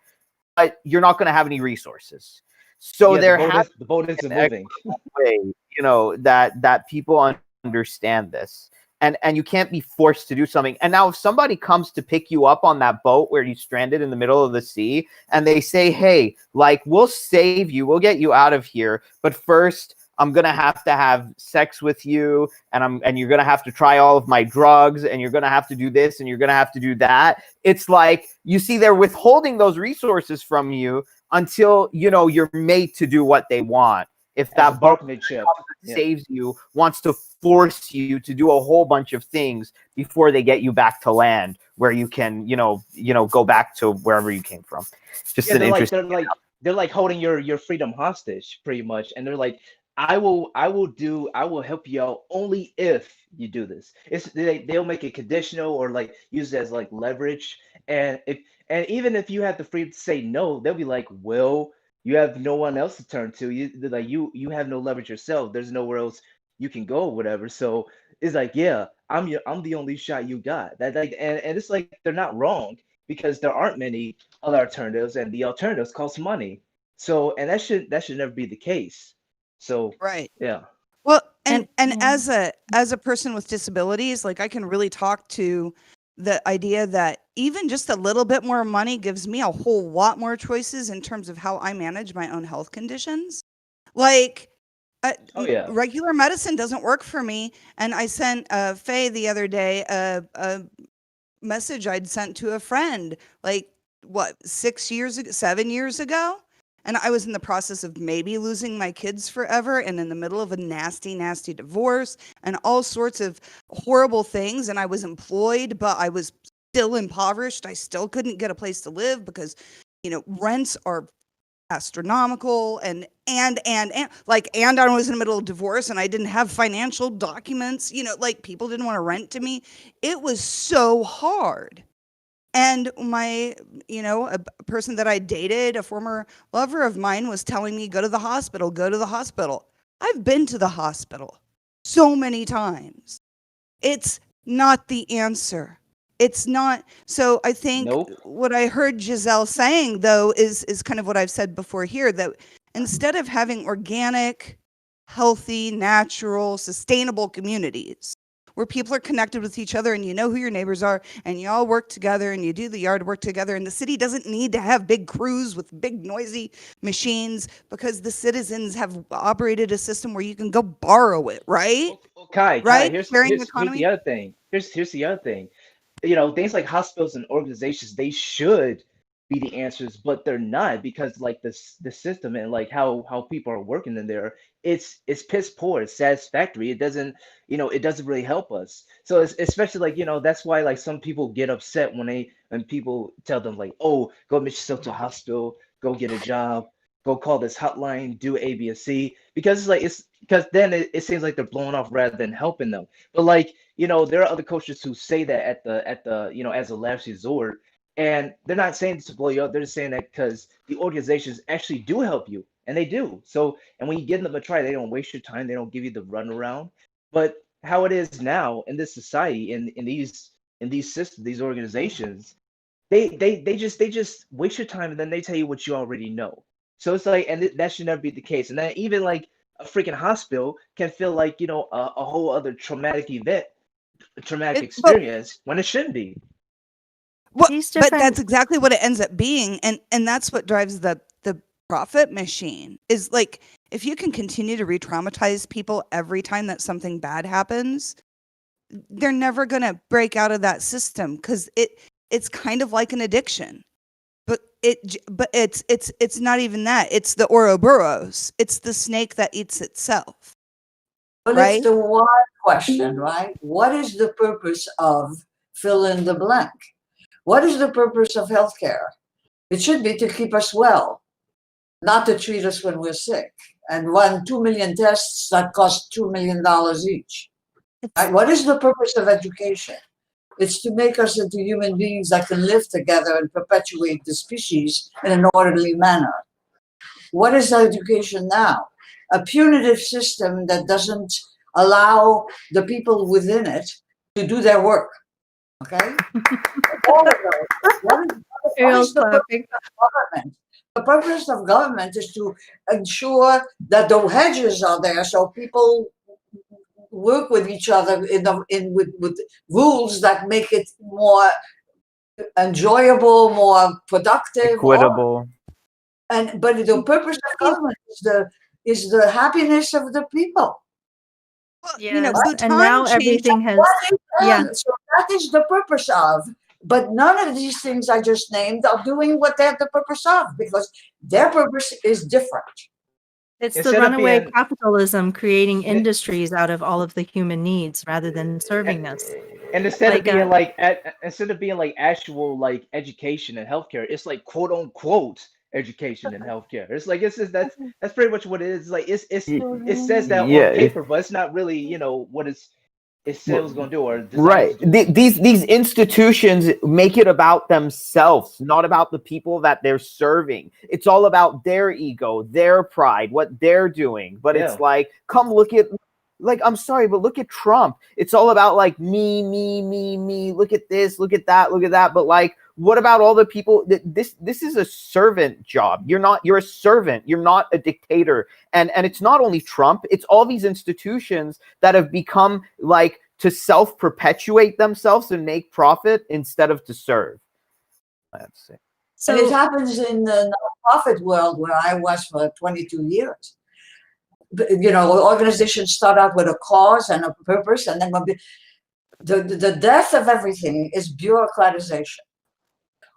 but you're not going to have any resources. So Yeah, the there boat has is the boat isn't an moving. equitable way, that people understand this. And you can't be forced to do something. And now if somebody comes to pick you up on that boat where you stranded in the middle of the sea, and they say, hey, like, we'll save you, we'll get you out of here, but first I'm gonna have to have sex with you, and you're gonna have to try all of my drugs, and you're gonna have to do this, and you're gonna have to do that. It's like, you see, they're withholding those resources from you until you're made to do what they want. If As a that boat bargaining chip. Yeah. saves you wants to force you to do a whole bunch of things before they get you back to land where you can go back to wherever you came from. Just Yeah, an they're like interesting. they're like they're like holding your freedom hostage pretty much, and they're like, I will help you out only if you do this. They'll make it conditional or like use it as like leverage. And even if you have the freedom to say no, they'll be like, well, you have no one else to turn to. They're like you have no leverage yourself. There's nowhere else you can go or whatever. So it's like, yeah, I'm the only shot you got. That like and it's like they're not wrong because there aren't many other alternatives and the alternatives cost money. So and that should never be the case. So Right. yeah. Well, and yeah. as a person with disabilities, like I can really talk to the idea that even just a little bit more money gives me a whole lot more choices in terms of how I manage my own health conditions. Like Oh yeah. regular medicine doesn't work for me, and I sent Faye the other day a message I'd sent to a friend, like what, 6 years ago, 7 years ago. And I was in the process of maybe losing my kids forever and in the middle of a nasty, nasty divorce and all sorts of horrible things. And I was employed, but I was still impoverished. I still couldn't get a place to live because, rents are astronomical and I was in the middle of divorce and I didn't have financial documents, like people didn't want to rent to me. It was so hard. And a person that I dated, a former lover of mine, was telling me, go to the hospital, go to the hospital. I've been to the hospital so many times. It's not the answer. It's not. So I think Nope. what I heard Giselle saying, though, is kind of what I've said before here, that instead of having organic, healthy, natural, sustainable communities, where people are connected with each other and you know who your neighbors are and you all work together and you do the yard work together, and the city doesn't need to have big crews with big noisy machines because the citizens have operated a system where you can go borrow it, right? Well, Kai, Right? here's Sharing here's the economy. other thing. Here's the other thing. Things like hospitals and organizations, they should be the answers, but they're not because like the system and like how people are working in there, it's piss poor, it's satisfactory. It doesn't really help us. So it's especially like, that's why like some people get upset when people tell them like, oh, go admit yourself to a hospital, go get a job, go call this hotline, do A, B, or C, because it's because then it seems like they're blowing off rather than helping them. But like, there are other coaches who say that at the as a last resort, and they're not saying this to blow you up. They're just saying that because the organizations actually do help you, and they do. So, and when you give them a try, they don't waste your time. They don't give you the runaround. But how it is now in this society, in these systems, these organizations, they just waste your time, and then they tell you what you already know. So it's like, and that should never be the case. And then even like a freaking hospital can feel like a whole other traumatic event, a traumatic It, but experience when it shouldn't be. Well, These but different that's exactly what it ends up being, and that's what drives the profit machine. Is like if you can continue to re-traumatize people every time that something bad happens, they're never gonna break out of that system because it's kind of like an addiction. But it's not even that. It's the Ouroboros. It's the snake that eats itself, But it's right? the why question, right? What is the purpose of fill in the blank? What is the purpose of healthcare? It should be to keep us well, not to treat us when we're sick. And run 2 million tests that cost $2 million each. It's What is the purpose of education? It's to make us into human beings that can live together and perpetuate the species in an orderly manner. What is education now? A punitive system that doesn't allow the people within it to do their work. Okay? All of those. What Ariel's is the purpose clapping. of government? The purpose of government is to ensure that the hedges are there so people work with each other with rules that make it more enjoyable, more productive. Equitable. But the purpose of government is the happiness of the people. well, Yes, and Bhutan now changed. everything has, yeah. So that is the purpose of. But none of these things I just named are doing what they're the purpose of because their purpose is different. It's the Instead of runaway being capitalism creating and, industries out of all of the human needs rather than serving us. and instead of Like, being like instead of being like actual like education and healthcare, it's like quote unquote education and healthcare. It's like it's just that's pretty much what it is. Like it says that on Yeah. paper, but it's not really what it said it was going to do or designed Right. to do. These institutions make it about themselves, not about the people that they're serving. It's all about their ego, their pride, what they're doing. But it's Yeah. like, come look at, like, I'm sorry, but look at Trump. It's all about like me, me, me, me. Look at this, look at that, look at that. But like, what about all the people that this is a servant job? You're a servant. You're not a dictator. And it's not only Trump, it's all these institutions that have become like to self-perpetuate themselves and make profit instead of to serve. That's it. And it So happens in the nonprofit world where I was for 22 years. Organizations start out with a cause and a purpose, and then the death of everything is bureaucratization.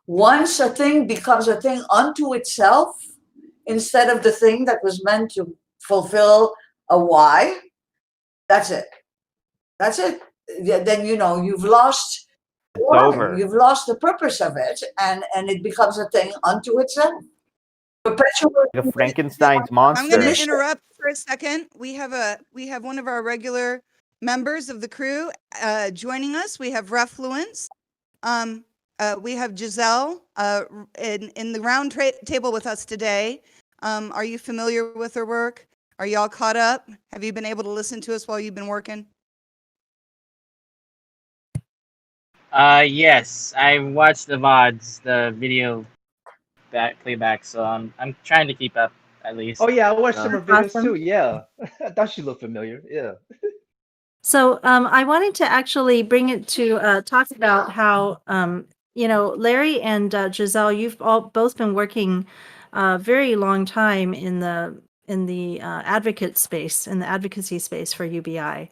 Once a thing becomes a thing unto itself, instead of the thing that was meant to fulfill a why, that's it. That's it. Then you've lost. It's over. You've lost the purpose of it, and it becomes a thing unto itself. Perpetual. Like a Frankenstein's I'm monster. going to interrupt for a second. We have one of our regular members of the crew joining us. We have Refluence. We have Giselle in the round table with us today. Are you familiar with her work? Are y'all caught up? Have you been able to listen to us while you've been working? Yes, I watched the VODs, the video playback, so I'm trying to keep up at least. Oh yeah, I watched some So, of her videos awesome. too. Yeah, I thought she looked familiar. Yeah. So I wanted to actually bring it to talk about how, Larry and Giselle, you've both been working a very long time in the advocate space, in the advocacy space for UBI.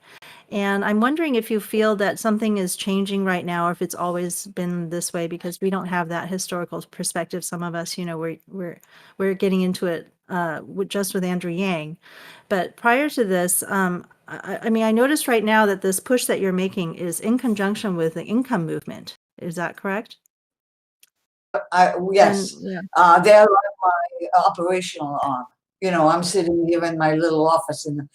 And I'm wondering if you feel that something is changing right now, or if it's always been this way, because we don't have that historical perspective. Some of us, we're getting into it just with Andrew Yang. But prior to this, I mean, I noticed right now that this push that you're making is in conjunction with the income movement. Is that correct? Yes. And, yeah. They're like my operational arm. I'm sitting here in my little office in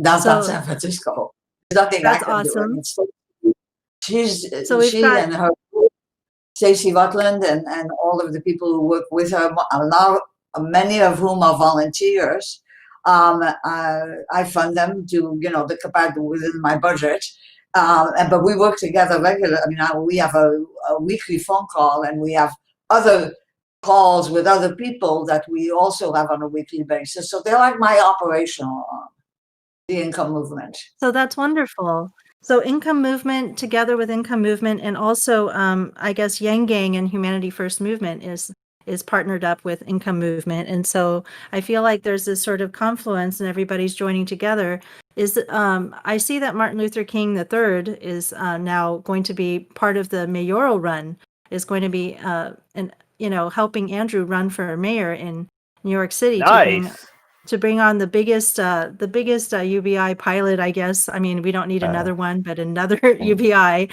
downtown San Francisco. There's nothing I That's can awesome. do. So we've she got and her Stacey Rutland and all of the people who work with her, now many of whom are volunteers. I fund them to the capacity within my budget. But we work together regularly. I mean, we have a weekly phone call, and we have other calls with other people that we also have on a weekly basis. So they're like my operational arm, the income movement. So that's wonderful. So income movement together with income movement, and also I guess YangGang and Humanity First Movement is partnered up with income movement. And so I feel like there's this sort of confluence and everybody's joining together. I see that Martin Luther King III is now going to be part of the mayoral run, is going to be helping Andrew run for mayor in New York City. Nice. To bring on the biggest UBI pilot, I guess. I mean, we don't need another one, but another UBI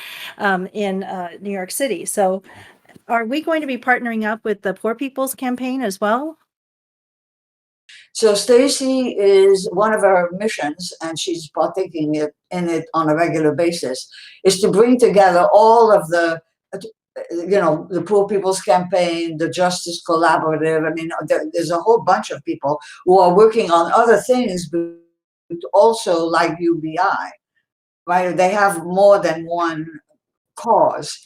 in New York City. So are we going to be partnering up with the Poor People's Campaign as well? So Stacey is one of our missions, and she's partaking in it on a regular basis, is to bring together all of the the Poor People's Campaign, the Justice Collaborative. I mean, there's a whole bunch of people who are working on other things, but also like UBI, right? They have more than one cause,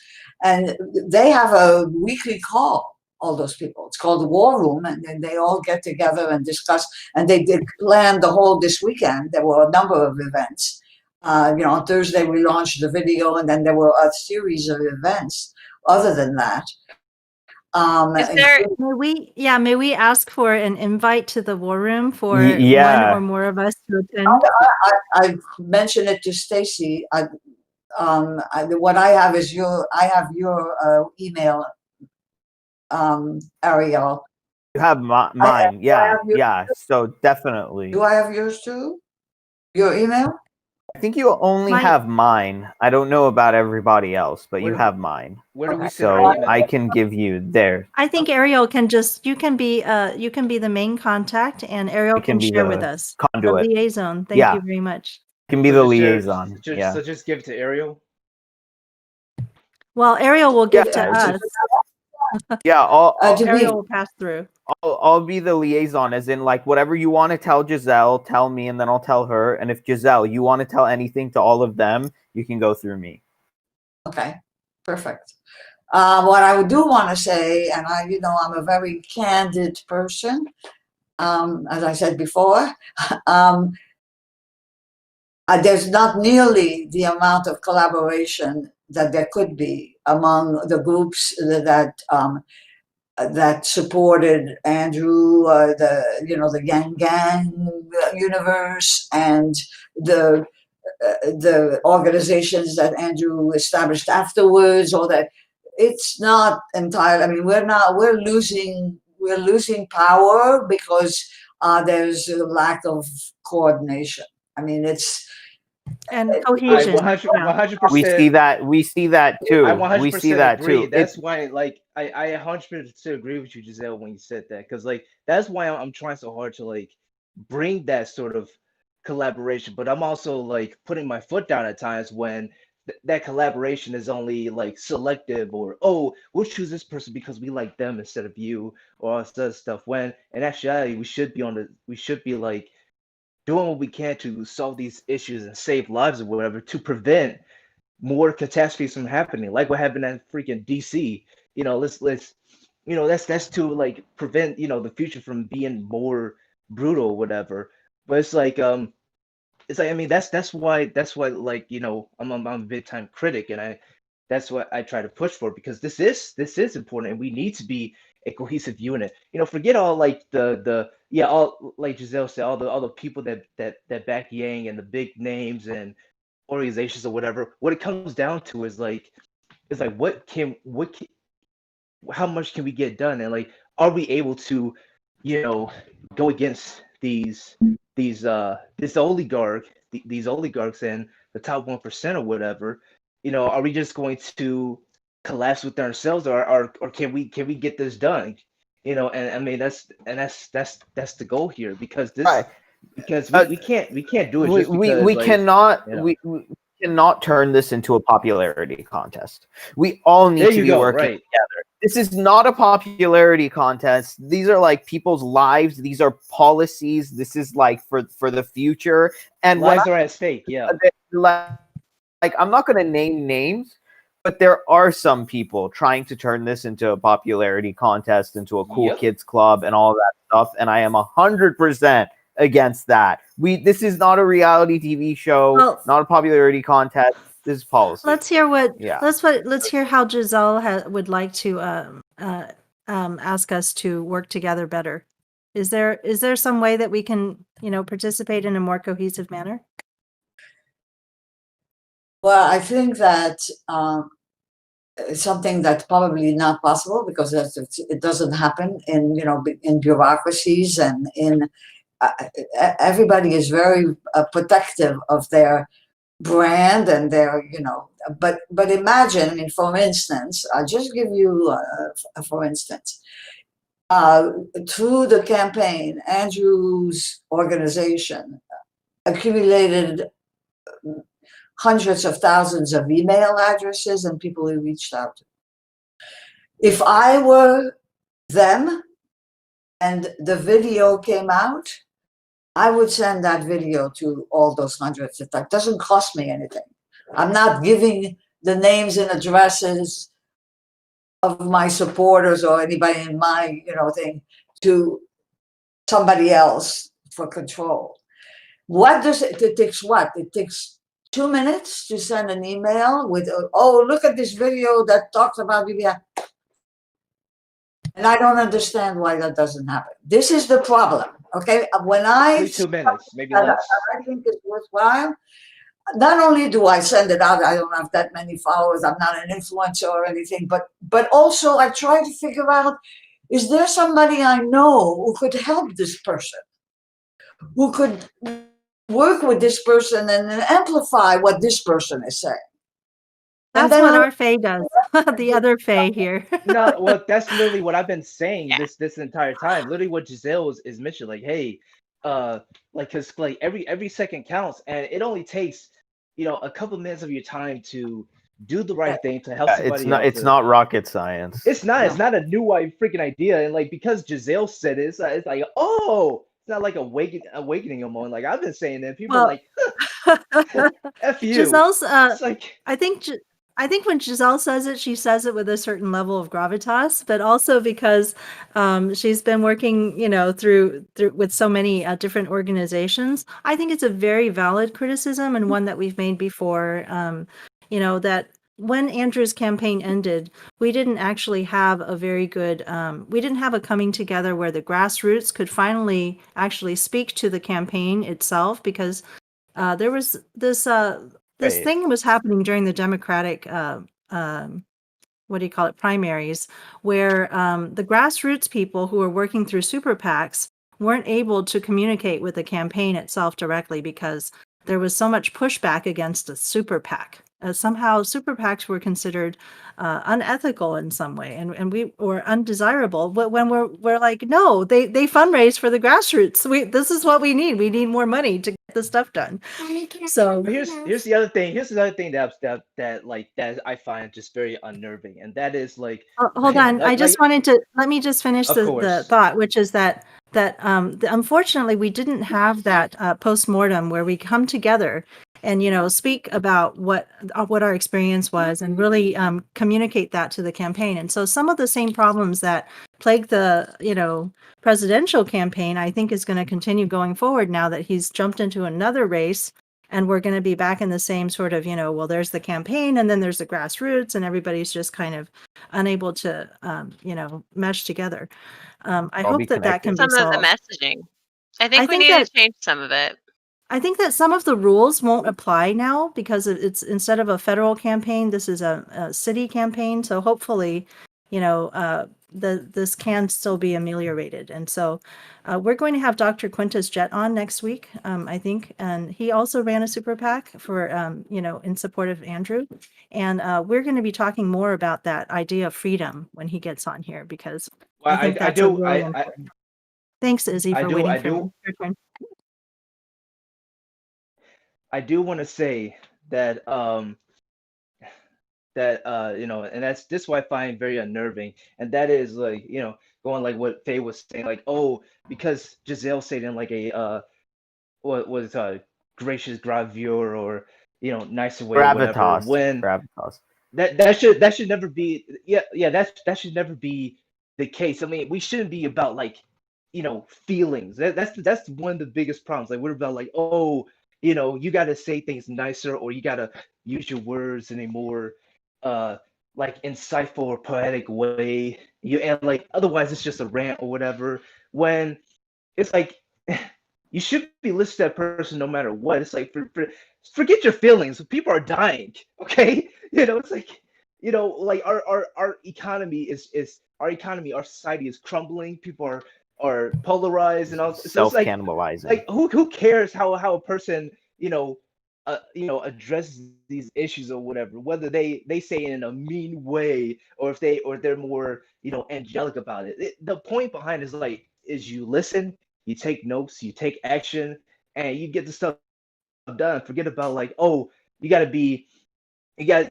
and they have a weekly call, all those people. It's called the War Room, and then they all get together and discuss, and they did plan the whole this weekend. There were a number of events. On Thursday we launched the video, and then there were a series of events. Other than that, may we ask for an invite to the War Room for yeah. one or more of us to attend? I mentioned it to Stacey. What I have is your email, Ariel. You have mine. Yeah. So definitely. Do I have yours too? Your email? I think you only have mine. I don't know about everybody else, but you have mine. Where do we send So our email? I can give you there. I think Ariel can just you can be the main contact, and Ariel can be share with the us conduit. the liaison. Thank Yeah. you very much. Can be the liaison. Yeah. So just give it to Ariel. Well, Ariel will give to Yeah, us. Yeah, Ariel will pass through. I'll be the liaison, as in like whatever you want to tell Giselle, tell me, and then I'll tell her. And if Giselle, you want to tell anything to all of them, you can go through me. Okay, perfect. What I do want to say, and I'm a very candid person, as I said before, there's not nearly the amount of collaboration that there could be among the groups that supported Andrew, the YangGang universe, and the organizations that Andrew established afterwards. Or that it's not entirely. I mean, we're losing power because there's a lack of coordination. I mean, it's and cohesion. 100%. We see that too. I 100% we see that agree. too. That's why, like, I 100% agree with you, Giselle, when you said that, because like that's why I'm trying so hard to like bring that sort of collaboration. But I'm also like putting my foot down at times when that collaboration is only like selective, or oh, we'll choose this person because we like them instead of you, or all this other stuff. When in actuality, we should be like doing what we can to solve these issues and save lives or whatever, to prevent more catastrophes from happening, like what happened in freaking DC. That's to like prevent the future from being more brutal or whatever. But it's like I mean that's why like I'm a big time critic, and that's what I try to push for, because this is important, and we need to be a cohesive unit. Forget all like all like Giselle said, all the people that back Yang and the big names and organizations or whatever. What it comes down to is like how much can we get done, and like are we able to go against this oligarch these oligarchs and the top 1% or whatever. Are we just going to collapse with ourselves, or can we get this done? And I mean that's the goal here, because we can't do it just because we like, cannot we cannot turn this into a popularity contest. We all need to be working together. This is not a popularity contest. These are like people's lives. These are policies. This is like for the future. And lives are at stake. Yeah. Like I'm not going to name names, but there are some people trying to turn this into a popularity contest, into a cool kids club, and all that stuff. And I am 100% against that. This is not a reality TV show, not a popularity contest. This is policy. Let's hear let's hear how Giselle would like to ask us to work together better. Is there some way that we can participate in a more cohesive manner? Well, I think that it's something that's probably not possible, because it doesn't happen in bureaucracies, and in everybody is very protective of their brand and their but imagine, I mean, for instance, I'll just give you for instance, through the campaign, Andrew's organization accumulated hundreds of thousands of email addresses and people who reached out to. If I were them and the video came out, I would send that video to all those hundreds. It doesn't cost me anything. I'm not giving the names and addresses of my supporters or anybody in my thing to somebody else for control. It takes what? It takes 2 minutes to send an email with, oh, look at this video that talks about BBI. And I don't understand why that doesn't happen. This is the problem. Okay, when I 2 minutes, maybe less. I think it's worthwhile. Not only do I send it out, I don't have that many followers. I'm not an influencer or anything, but also I try to figure out, is there somebody I know who could help this person, who could work with this person and then amplify what this person is saying. And That's then what our Faye does. The other Faye here. No, well, that's literally what I've been saying Yeah. this entire time. Literally, what Giselle is mentioning, like, hey, like, cause like every second counts, and it only takes, a couple minutes of your time to do the right thing to help It's somebody not. else. It's not rocket science. It's not. It's not a new freaking idea, and like because Giselle said it, it's like, oh, it's not like awakening a moment. Like I've been saying that people are Well, like, F you. Giselle's It's like, I think I think when Giselle says it, she says it with a certain level of gravitas, but also because she's been working, through with so many different organizations. I think it's a very valid criticism and one that we've made before. That when Andrew's campaign ended, we didn't actually have a very good, we didn't have a coming together where the grassroots could finally actually speak to the campaign itself, because there was this Right. thing was happening during the Democratic what do you call it, primaries, where the grassroots people who were working through super PACs weren't able to communicate with the campaign itself directly because there was so much pushback against a super PAC. Somehow super PACs were considered unethical in some way, and we were undesirable. But when we're like, no, they fundraise for the grassroots. This is what we need. We need more money to get the stuff done. So but here's the other thing. Here's the other thing that I find just very unnerving, and that is like, hold on. I just wanted to let me just finish of the course, thought, which is that unfortunately we didn't have that postmortem where we come together and speak about what our experience was and really communicate that to the campaign. And so some of the same problems that plague the presidential campaign, I think, is going to continue going forward now that he's jumped into another race. And we're going to be back in the same sort of, well, there's the campaign and then there's the grassroots, and everybody's just kind of unable to, mesh together. I All hope be that can connected. be Some of the solved. messaging. I I think we think need that to change some of it. I think that some of the rules won't apply now because it's instead of a federal campaign, this is a city campaign. So hopefully, this can still be ameliorated. And so we're going to have Dr. Quintus Jett on next week, I think. And he also ran a super PAC for, in support of Andrew. And we're going to be talking more about that idea of freedom when he gets on here, because well, I think I that's a do, really important. Thanks, Izzy, for waiting I for me. do, Your turn. I do want to say that and that's this what I find very unnerving, and that is like, going like what Faye was saying, like, oh, because Giselle said in like a what was gracious gravure, or nicer way or whatever, Gravitas. when Gravitas. that should never be, that should never be the case. I mean, we shouldn't be about like, feelings. That's one of the biggest problems. Like, we're about like, oh, you got to say things nicer, or you got to use your words in a more uh like insightful or poetic way. And like, otherwise it's just a rant or whatever, when it's like, you should be listening to that person no matter what. It's like, forget your feelings. People are dying. Okay, it's like, like our economy our society is crumbling. People are polarized and all. So it's like, Self-cannibalizing. who cares how a person addresses these issues or whatever, whether they say it in a mean way, or if they're more angelic about it. The point behind it is like, is you listen, you take notes, you take action, and you get the stuff done. Forget about like, oh, you gotta be you gotta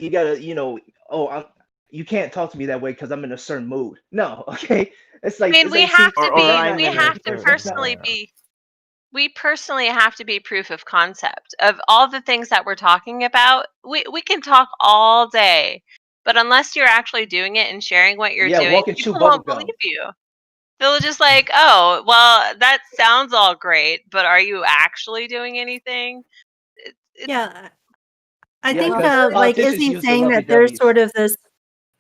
oh, you can't talk to me that way because I'm in a certain mood. No. Okay, it's I like, mean, we see, have to Or be, I'm we in a have to certain that's not personally yeah. be, we personally have to be proof of concept of all the things that we're talking about. We can talk all day, but unless you're actually doing it and sharing what you're yeah, doing, walk and chew people won't bubblegum. believe you. They'll just like, oh, well, that sounds all great, but are you actually doing anything? It's Yeah, I Yeah, think because like politicians Izzy's use the saying lovey that there's dovey. sort of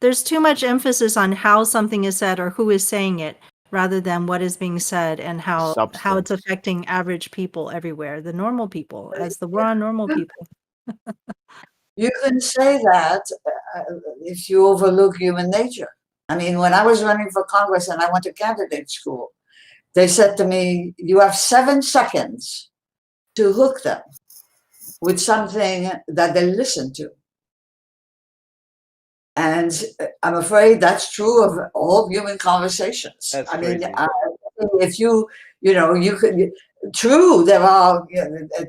there's too much emphasis on how something is said or who is saying it rather than what is being said and how it's Substance. affecting average people everywhere, the normal people, as the war on normal people. You can say that if you overlook human nature. I mean, when I was running for Congress and I went to candidate school, they said to me, you have 7 seconds to hook them with something that they listen to. And I'm afraid that's true of all human conversations. That's I mean, crazy. if you know, you could. True, there are.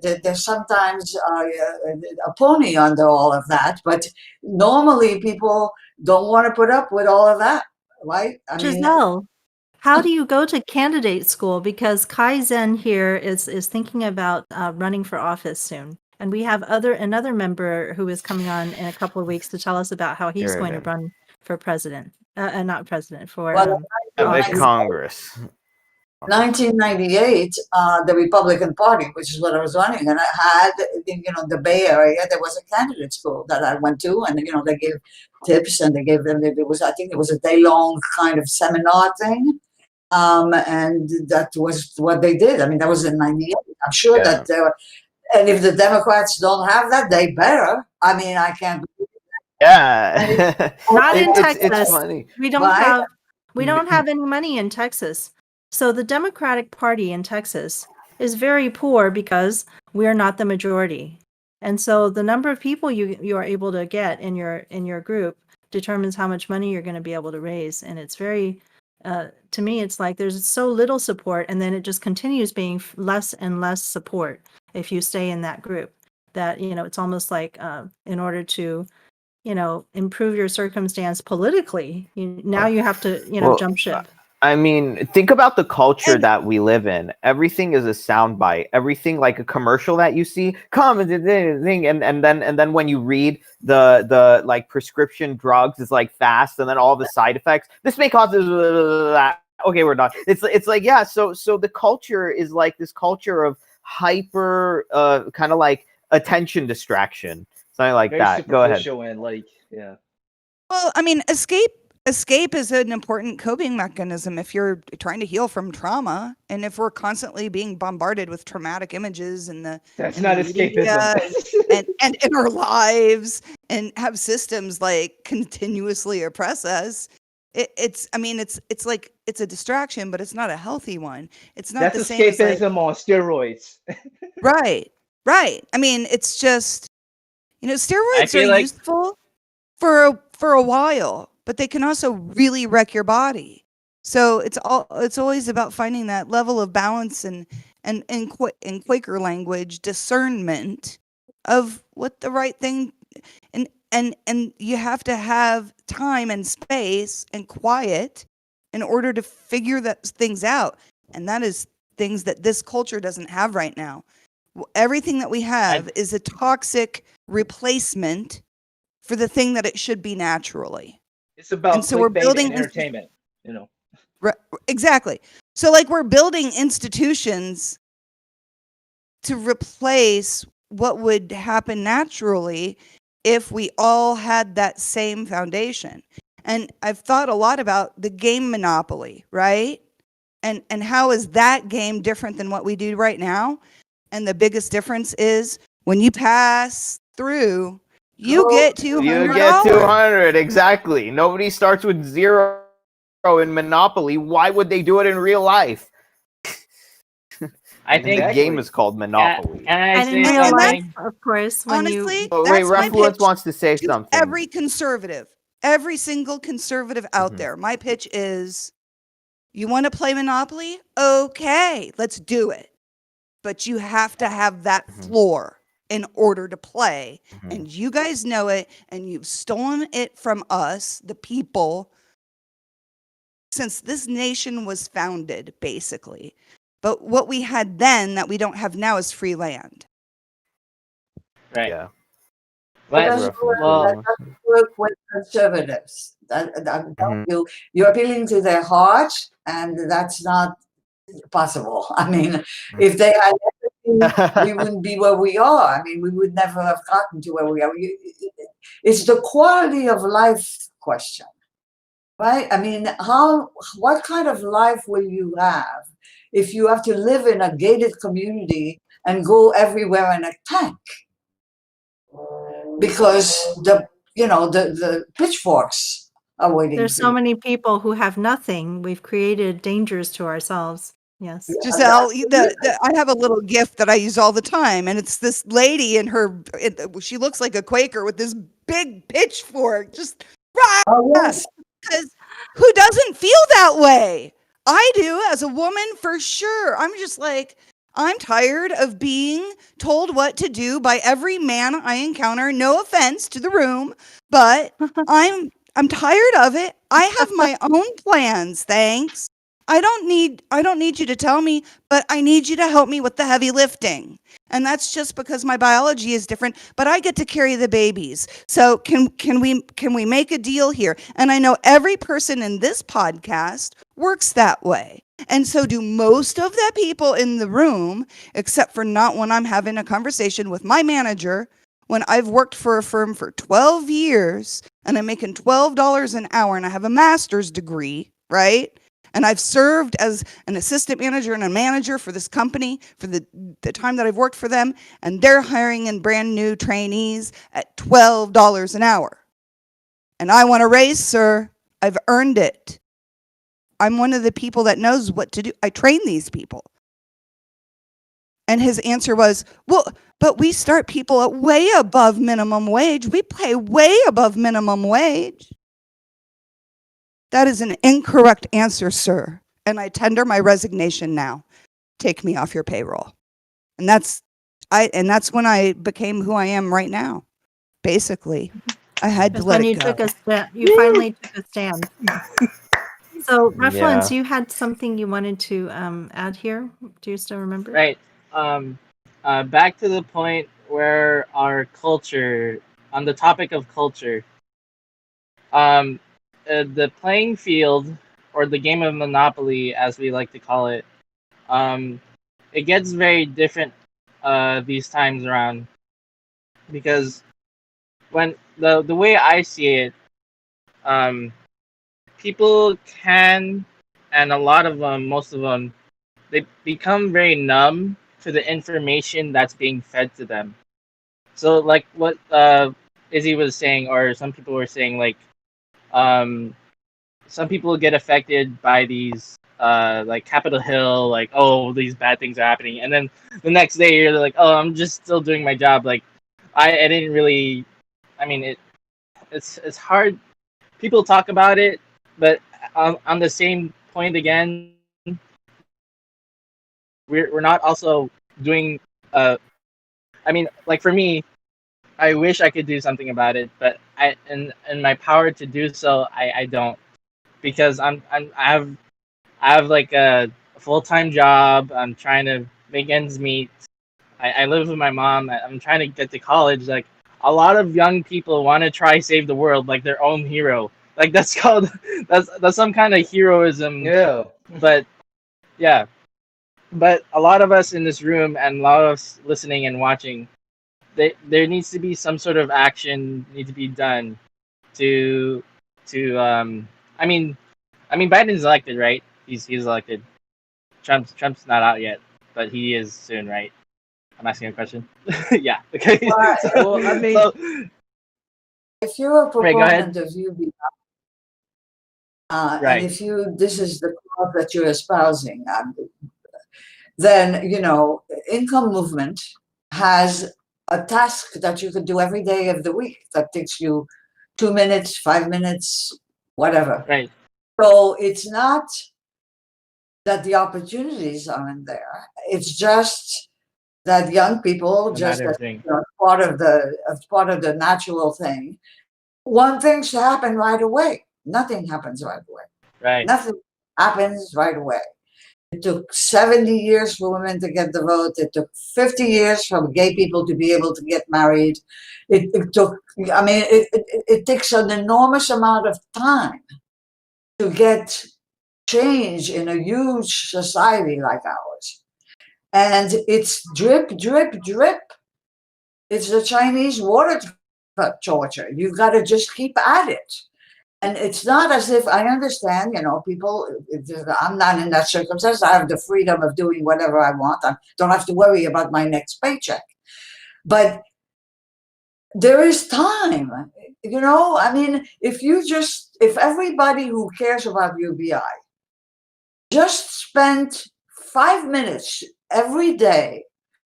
There's sometimes a pony under all of that, but normally people don't want to put up with all of that, right? I mean, Giselle, how do you go to candidate school? Because Kai Zen here is thinking about running for office soon. And we have another member who is coming on in a couple of weeks to tell us about how he's going to run for president. Not president, for well, The office. Congress. 1998, the Republican Party, which is what I was running, and I had, the Bay Area, there was a candidate school that I went to, and they gave tips, and they gave them. I think it was a day-long kind of seminar thing, and that was what they did. I mean, that was in '98. I'm sure that and if the Democrats don't have that, they better. I mean, I can't. Yeah, Not in Texas. It's funny. We don't have any money in Texas. So the Democratic Party in Texas is very poor because we're not the majority. And so the number of people you are able to get in your group determines how much money you're going to be able to raise. And it's very, to me, it's like there's so little support, and then it just continues being less and less support if you stay in that group. That, it's almost like in order to, improve your circumstance politically, now you have to, jump ship. I mean, think about the culture that we live in. Everything is a soundbite. Everything, like a commercial that you see, come and then when you read the like prescription drugs, it's like fast, and then all the side effects. This may cause that. Okay, we're done. It's like, yeah. So the culture is like this culture of hyper, kind of like attention distraction, something like Very that. Go ahead. And like, yeah. Well, I mean, escape is an important coping mechanism if you're trying to heal from trauma, and if we're constantly being bombarded with traumatic images and that's not escapism, and in our lives, and have systems like continuously oppress us. It's like it's a distraction, but it's not a healthy one. It's not that's the same as escapism on steroids. Right. I mean, it's just, steroids are useful for a while, but they can also really wreck your body. So it's always about finding that level of balance and in Quaker language, discernment of what the right thing, and you have to have time and space and quiet in order to figure things out. And that is things that this culture doesn't have right now. Everything that we have is a toxic replacement for the thing that it should be naturally. It's about, and so we're building entertainment, Exactly. So like we're building institutions to replace what would happen naturally if we all had that same foundation. And I've thought a lot about the game Monopoly, right? And how is that game different than what we do right now? And the biggest difference is when you pass through, you get $200. You get 200, exactly. Nobody starts with 0 in Monopoly. Why would they do it in real life? I think the game is called Monopoly. And in real life, of course, when honestly, wait, Refluence wants to say something. Every single conservative out there, my pitch is, you want to play Monopoly? Okay, let's do it. But you have to have that floor in order to play. And you guys know it, and you've stolen it from us, the people, since this nation was founded, basically. But what we had then that we don't have now is free land. Right. Yeah. That work with conservatives. You're appealing to their heart, and that's not possible. I mean, if they had everything, we wouldn't be where we are. I mean, we would never have gotten to where we are. It's the quality of life question, right? I mean, what kind of life will you have if you have to live in a gated community and go everywhere in a tank? Because the pitchforks are waiting. There's so many people who have nothing. We've created dangers to ourselves. Yes. Giselle, I have a little gift that I use all the time, and it's this lady in her. She looks like a Quaker with this big pitchfork, just Oh, yes. because who doesn't feel that way? I do as a woman for sure. I'm just like, I'm tired of being told what to do by every man I encounter. No offense to the room, but I'm tired of it. I have my own plans, thanks. I don't need you to tell me, but I need you to help me with the heavy lifting. And that's just because my biology is different, but I get to carry the babies. So can we make a deal here? And I know every person in this podcast works that way. And so do most of the people in the room, except for not when I'm having a conversation with my manager, when I've worked for a firm for 12 years and I'm making $12 an hour and I have a master's degree, right? And I've served as an assistant manager and a manager for this company for the time that I've worked for them, and they're hiring in brand new trainees at $12 an hour. And I want a raise, sir. I've earned it. I'm one of the people that knows what to do. I train these people. And his answer was, well, but we start people at way above minimum wage. We pay way above minimum wage. That is an incorrect answer, sir. And I tender my resignation now. Take me off your payroll. And that's when I became who I am right now. Basically, I had to Because let when it you go. took a stand, you finally took a stand. So, Refluence, Yeah. you had something you wanted to add here. Do you still remember? Right. Back to the point where our culture, on the topic of culture, the playing field, or the game of Monopoly, as we like to call it, it gets very different these times around, because when the way I see it, people can, and a lot of them, most of them, they become very numb to the information that's being fed to them. So, like what Izzy was saying, or some people were saying, like, um, some people get affected by these, like Capitol Hill, like, oh, these bad things are happening, and then the next day you're like, oh, I'm just still doing my job. Like, I didn't really. I mean, it's hard. People talk about it, but on the same point again, we're not also doing. I mean, like for me, I wish I could do something about it, but in my power to do so, I don't, because I have like a full-time job. I'm trying to make ends meet. I live with my mom. I'm trying to get to college. Like, a lot of young people want to try save the world like their own hero. Like, that's called that's some kind of heroism. Yeah. But yeah, but a lot of us in this room and a lot of us listening and watching, there needs to be some sort of action need to be done to I mean Biden's elected, right? He's elected. Trump's not out yet, but he is soon, right? I'm asking a question. Yeah. Okay. Well, Well, I mean, if you're a Right, go ahead. proponent of UBI, and Right. if this is the cause that you're espousing, then, income movement has a task that you can do every day of the week that takes you 2 minutes, 5 minutes, whatever. Right. So it's not that the opportunities aren't there. It's just that young people, A just matter as of thing. part of the natural thing, want things to happen right away. Nothing happens right away. Right. Nothing happens right away. It took 70 years for women to get the vote. It took 50 years for gay people to be able to get married. It takes an enormous amount of time to get change in a huge society like ours. And it's drip, drip, drip. It's the Chinese water torture. You've got to just keep at it. And it's not as if I understand, people, I'm not in that circumstance. I have the freedom of doing whatever I want. I don't have to worry about my next paycheck. But there is time, if everybody who cares about UBI just spent 5 minutes every day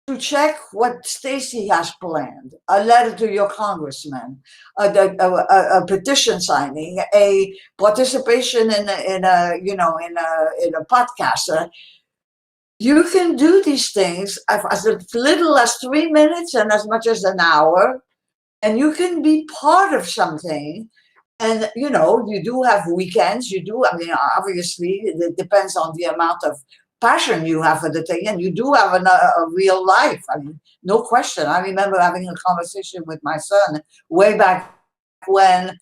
to check what Stacy has planned, a letter to your congressman, a petition signing, a participation in a podcast. You can do these things as little as 3 minutes and as much as an hour, and you can be part of something. And you do have weekends. You do. I mean, obviously, it depends on the amount of passion you have for the thing, and you do have a real life. I mean, no question. I remember having a conversation with my son way back when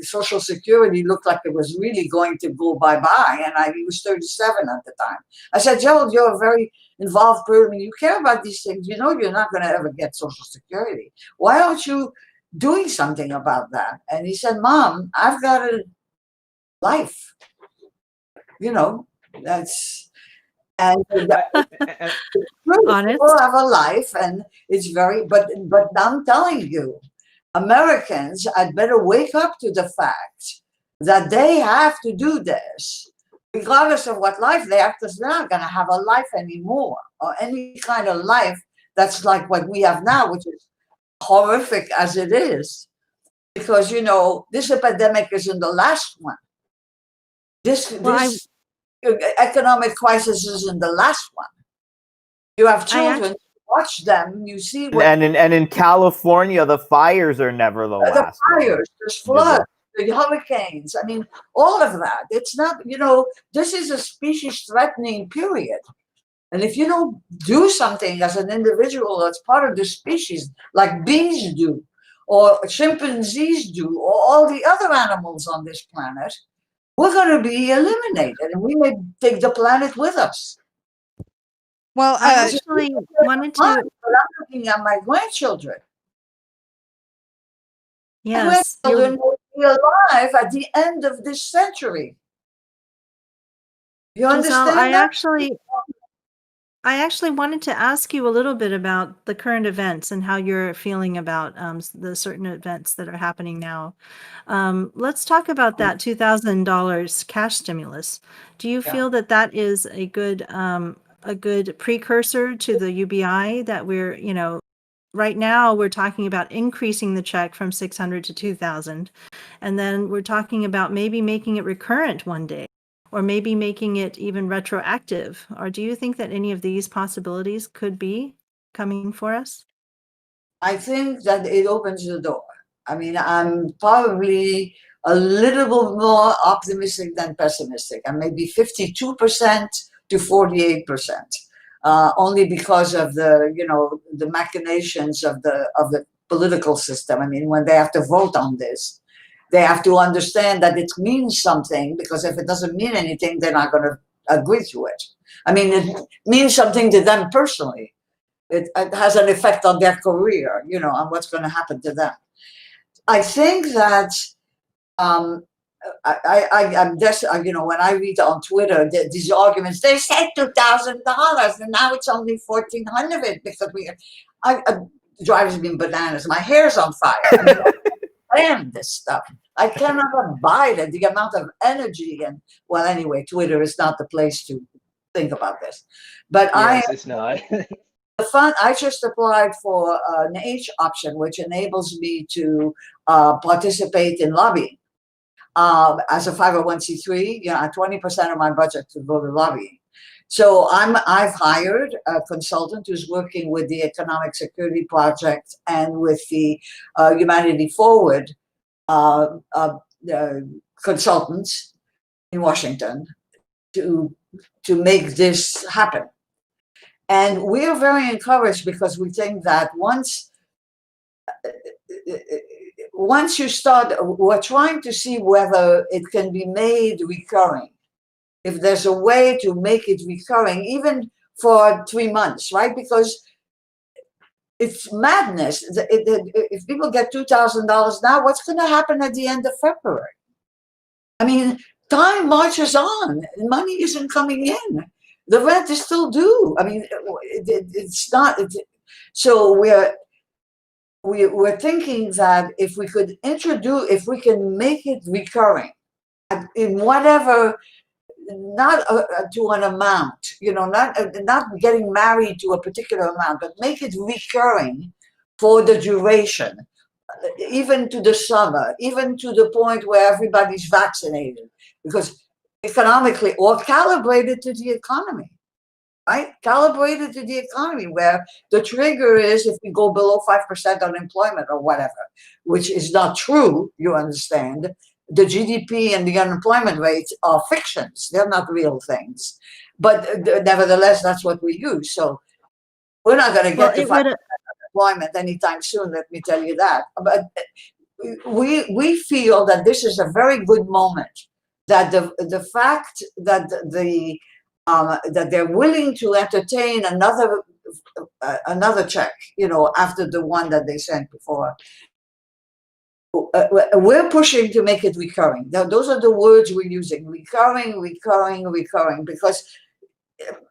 Social Security looked like it was really going to go bye-bye, and he was 37 at the time. I said, Gerald, you're a very involved person. You care about these things. You know you're not going to ever get Social Security. Why aren't you doing something about that? And he said, Mom, I've got a life. That's and Honest. people have a life, and it's but I'm telling you, Americans had better wake up to the fact that they have to do this, regardless of what life they have, because they're not going to have a life anymore, or any kind of life that's like what we have now, which is horrific as it is. Because this epidemic isn't the last one. This economic crisis isn't the last one. You have children, watch them, you see what. And in California, the fires are never the last. The fires, there's floods, the hurricanes. I mean, all of that. It's not, this is a species threatening period. And if you don't do something as an individual that's part of the species, like bees do, or chimpanzees do, or all the other animals on this planet, we're going to be eliminated, and we may take the planet with us. Well, I actually wanted to. But I'm looking at my grandchildren. Yes, my grandchildren will be alive at the end of this century. You understand Giselle, that? I actually wanted to ask you a little bit about the current events and how you're feeling about the certain events that are happening now. Let's talk about that $2,000 cash stimulus. Do you feel that is a good precursor to the UBI that we're, right now we're talking about increasing the check from 600 to 2,000, and then we're talking about maybe making it recurrent one day, or maybe making it even retroactive? Or do you think that any of these possibilities could be coming for us? I think that it opens the door. I mean, I'm probably a little bit more optimistic than pessimistic. I'm maybe 52% to 48%, only because of the machinations of the political system. I mean, when they have to vote on this, they have to understand that it means something, because if it doesn't mean anything, they're not going to agree to it. I mean, it means something to them personally. It has an effect on their career, on what's going to happen to them. I think that I'm just, when I read on Twitter these arguments, they said $2,000 and now it's only $1,400 because it drives me bananas. My hair's on fire. I mean, plan this stuff. I cannot abide it. The amount of energy well, anyway, Twitter is not the place to think about this. But yes, it's not. The fund, I just applied for an H option, which enables me to participate in lobbying as a 501c3. 20% of my budget to go to lobbying. So I've hired a consultant who's working with the Economic Security Project and with the Humanity Forward consultants in Washington to make this happen. And we are very encouraged, because we think that once you start, we're trying to see whether it can be made recurring. If there's a way to make it recurring, even for 3 months, right? Because it's madness. If people get $2,000 now, what's going to happen at the end of February? I mean, time marches on. Money isn't coming in. The rent is still due. I mean, it's not. So we're thinking that if we can make it recurring in whatever not to an amount, not getting married to a particular amount, but make it recurring for the duration, even to the summer, even to the point where everybody's vaccinated, because economically, or calibrated to the economy, right? Calibrated to the economy, where the trigger is if we go below 5% unemployment or whatever, which is not true, you understand. The GDP and the unemployment rates are fictions. They're not real things. But nevertheless, that's what we use. So we're not going to get to 5% unemployment anytime soon, let me tell you that. But we feel that this is a very good moment, that the fact that that they're willing to entertain another check, after the one that they sent before. We're pushing to make it recurring. Those are the words we're using: recurring, recurring, recurring, because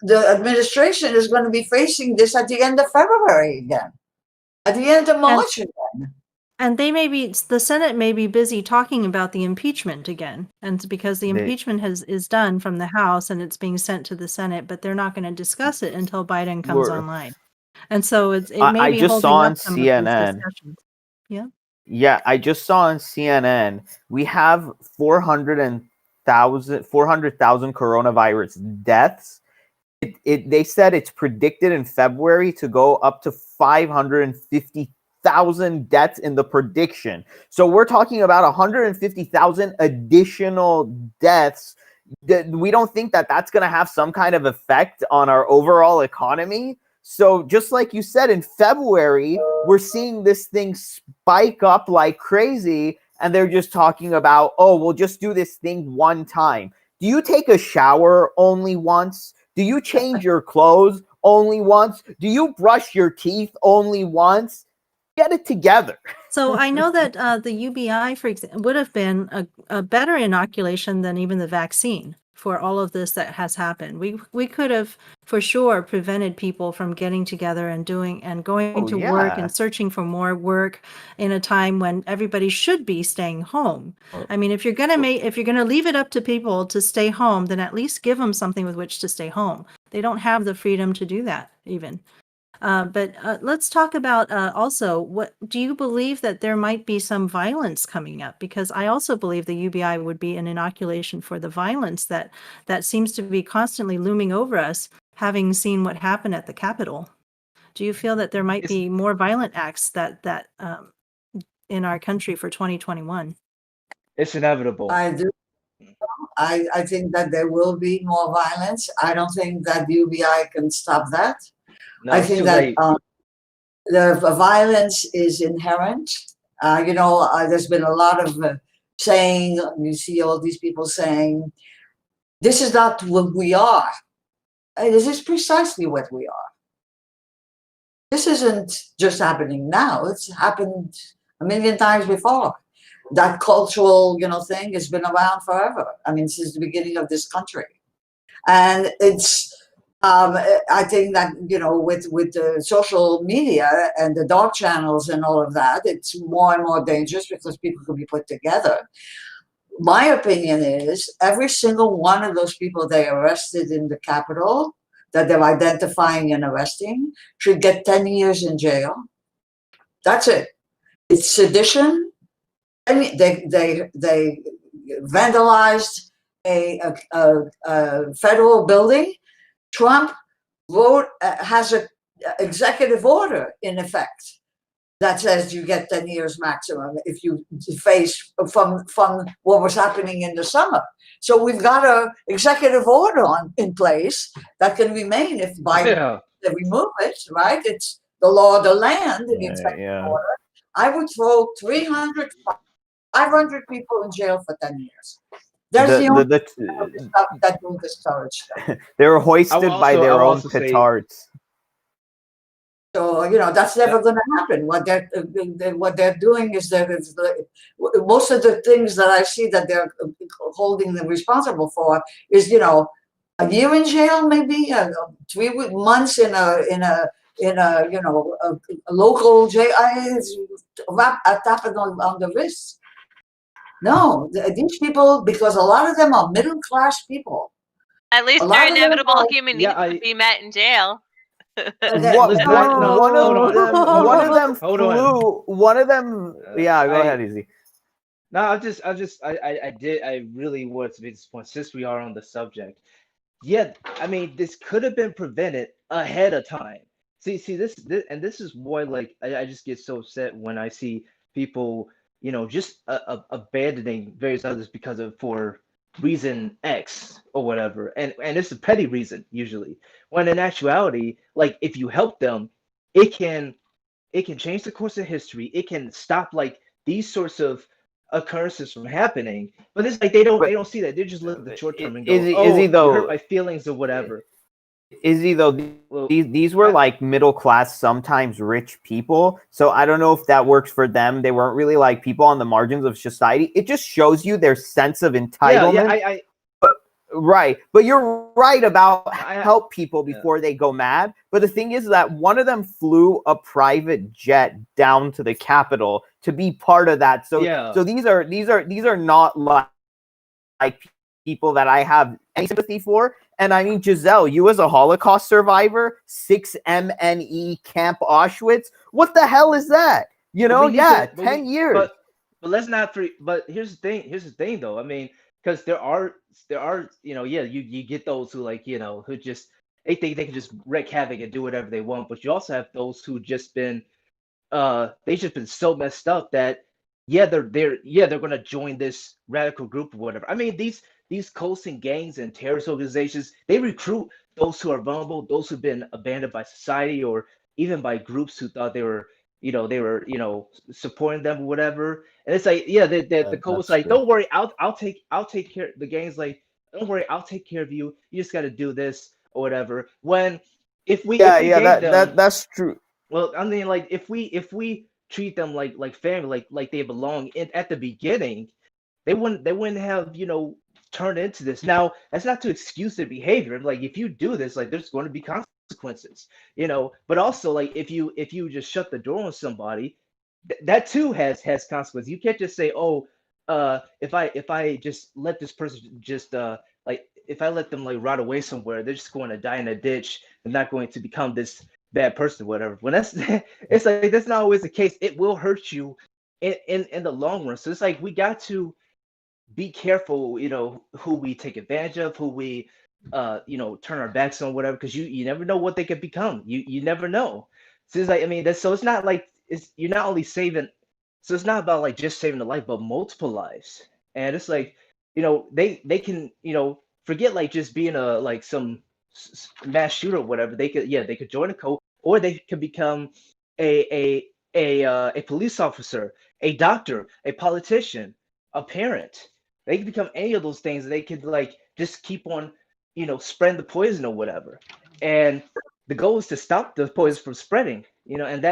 the administration is going to be facing this at the end of February again, at the end of March again. And the Senate may be busy talking about the impeachment again. And because the impeachment is done from the House and it's being sent to the Senate, but they're not going to discuss it until Biden comes online. And so it may be just holding saw on up some of these CNN. discussions. Yeah. Yeah, I just saw on CNN we have 400,000 coronavirus deaths. They said it's predicted in February to go up to 550,000 deaths in the prediction. So we're talking about 150,000 additional deaths. We don't think that that's going to have some kind of effect on our overall economy. So just like you said, in February, we're seeing this thing spike up like crazy, and they're just talking about, oh, we'll just do this thing one time. Do you take a shower only once? Do you change your clothes only once? Do you brush your teeth only once? Get it together. So I know that the UBI, for example, would have been a better inoculation than even the vaccine for all of this that has happened. We could have for sure prevented people from getting together and going to work and searching for more work in a time when everybody should be staying home. I mean, if you're gonna leave it up to people to stay home, then at least give them something with which to stay home. They don't have the freedom to do that even. But let's talk about also, what do you believe that there might be some violence coming up? Because I also believe the UBI would be an inoculation for the violence that seems to be constantly looming over us, having seen what happened at the Capitol. Do you feel that there might be more violent acts that in our country for 2021? It's inevitable. I do. I think that there will be more violence. I don't think that UBI can stop that. No, I it's think too that late. the violence is inherent. There's been a lot of saying, you see all these people saying, this is not what we are. This is precisely what we are. This isn't just happening now. It's happened a million times before. That cultural, thing has been around forever. I mean, since the beginning of this country. And it's, I think that, with the social media and the dark channels and all of that, it's more and more dangerous because people can be put together. My opinion is every single one of those people they arrested in the Capitol, that they're identifying and arresting, should get 10 years in jail. That's it. It's sedition. And they vandalized a federal building. Trump has an executive order in effect that says you get 10 years maximum if you face from what was happening in the summer. So we've got an executive order in place that can remain if Biden they remove it, right? It's the law of the land, the executive order. I would throw 300, 500 people in jail for 10 years. That's the only stuff that will discourage them. They were hoisted by their own petards. So, that's never going to happen. What they're doing is most of the things that I see that they're holding them responsible for is, a year in jail, maybe 3 months in a local jail. A tap on the wrist. No, these people, because a lot of them are middle class people, At least A their lot of them inevitable are, human Yeah, needs would be met in jail. listen, I no, One hold of on, them, one of them hold on. flew. One of them, yeah. Go ahead, I Easy. no, I really wanted to make this point since we are on the subject. Yeah, I mean, this could have been prevented ahead of time. See and this is why, like, I just get so upset when I see people, just abandoning various others because of for reason X or whatever, and it's a petty reason usually. When in actuality, like, if you help them, it can it can change the course of history. It can stop like these sorts of occurrences from happening. But it's like they But don't see that. They just look at the short term and go, Izzy "Oh, you hurt though, my feelings or whatever." Izzy though, Well, these were I, like middle class, sometimes rich people. So I don't know if that works for them. They weren't really like people on the margins of society. It just shows you their sense of yeah, entitlement. Right. But you're right about help people yeah, before they go mad. But the thing is that one of them flew a private jet down to the Capitol to be part of that. So yeah. so these are not like people that I have any sympathy for. And I mean, Giselle, you as a Holocaust survivor, 6 MNE Camp Auschwitz, what the hell is that? But we need Yeah, to, 10 years. but let's not free. But here's the thing. Here's the thing, though. I mean, because there are, yeah, you get those who like, who just they think they can just wreak havoc and do whatever they want. But you also have those who just been they've just been so messed up that they're gonna join this radical group or whatever. I mean, these cults and gangs and terrorist organizations, they recruit those who are vulnerable, those who've been abandoned by society or even by groups who thought they were supporting them or whatever. And it's like, yeah, the cult was That's like, true. don't worry, I'll take care. The gang's like, don't worry, I'll take care of you. You just got to do this or whatever. When if we Yeah, gave them, that's true. well, I mean, like, if we treat them like family, like they belong at the beginning, they wouldn't have turned into this. Now, that's not to excuse their behavior. Like, if you do this, like, there's going to be consequences, But also, like, if you just shut the door on somebody, that too has consequences. You can't just say, oh, if I just let this person just like if I let them like rot away somewhere, they're just going to die in a ditch and not going to become this bad person, or whatever. When that's it's like that's not always the case. It will hurt you in the long run. So it's like we got to be careful, who we take advantage of, who we turn our backs on, whatever, because you never know what they could become. You never know. So it's like, I mean, that's so it's not like it's you're not only saving, so it's not about like just saving a life, but multiple lives. And it's like, they can, forget like just being a like some mass shooter or whatever. They could join a cult, or they could become a police officer, a doctor, a politician, a parent. They can become any of those things. They could like just keep on, spreading the poison or whatever. And the goal is to stop the poison from spreading. And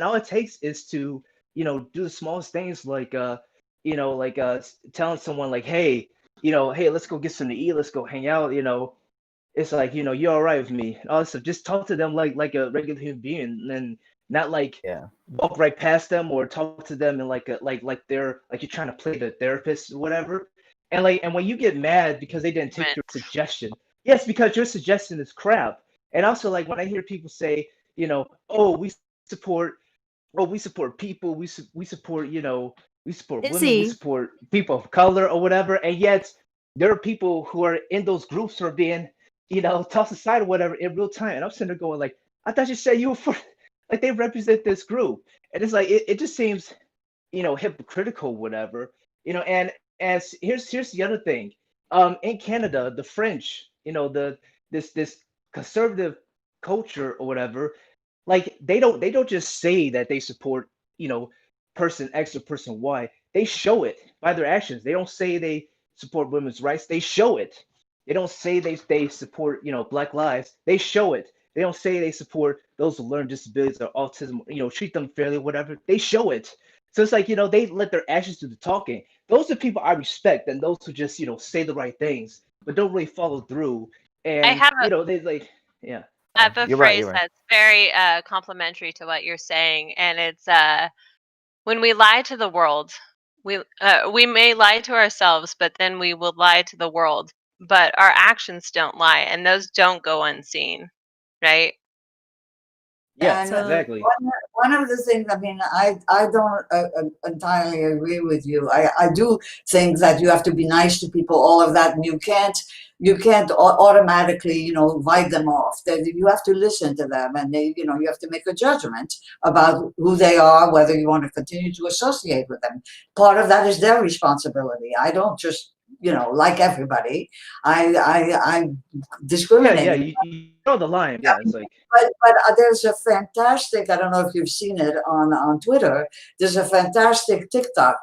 all it takes is to, do the smallest things like telling someone like, hey, let's go get something to eat, let's go hang out. It's like, you're all right with me. Also, just talk to them like a regular human being, and not like Yeah. walk right past them or talk to them and like they're like you're trying to play the therapist or whatever. And when you get mad because they didn't take your suggestion, yes, because your suggestion is crap. And also, like, when I hear people say, oh, support we support people, we support, we support women, we Izzy, support people of color or whatever, and yet there are people who are in those groups who are being, tossed aside or whatever in real time. And I'm sitting there going like, I thought you said you were for like they represent this group. And it's like it just seems, hypocritical, whatever. And as here's the other thing. In Canada, the French, this conservative culture or whatever, like they don't just say that they support, person X or person Y. They show it by their actions. They don't say they support women's rights. They show it. They don't say they support, Black lives. They show it. They don't say they support those who learn disabilities or autism, treat them fairly, whatever. They show it. So it's like, they let their actions do the talking. Those are people I respect, and those who just, say the right things but don't really follow through. I And have they like, yeah. I have a You're right. phrase that's very complimentary to what you're saying, and it's when we lie to the world, we may lie to ourselves, but then we will lie to the world. but our actions don't lie, and those don't go unseen, right? Yeah, And exactly. one of the things, I mean, I don't entirely agree with you. I do think that you have to be nice to people, all of that, and you can't automatically, you know, write them off. That you have to listen to them, and they, you know, you have to make a judgment about who they are, whether you want to continue to associate with them. Part of that is their responsibility. I don't just, you know, like everybody. I discriminate. Yeah. You know the line. Yeah, it's like But there's a fantastic, I don't know if you've seen it on Twitter, there's a fantastic TikTok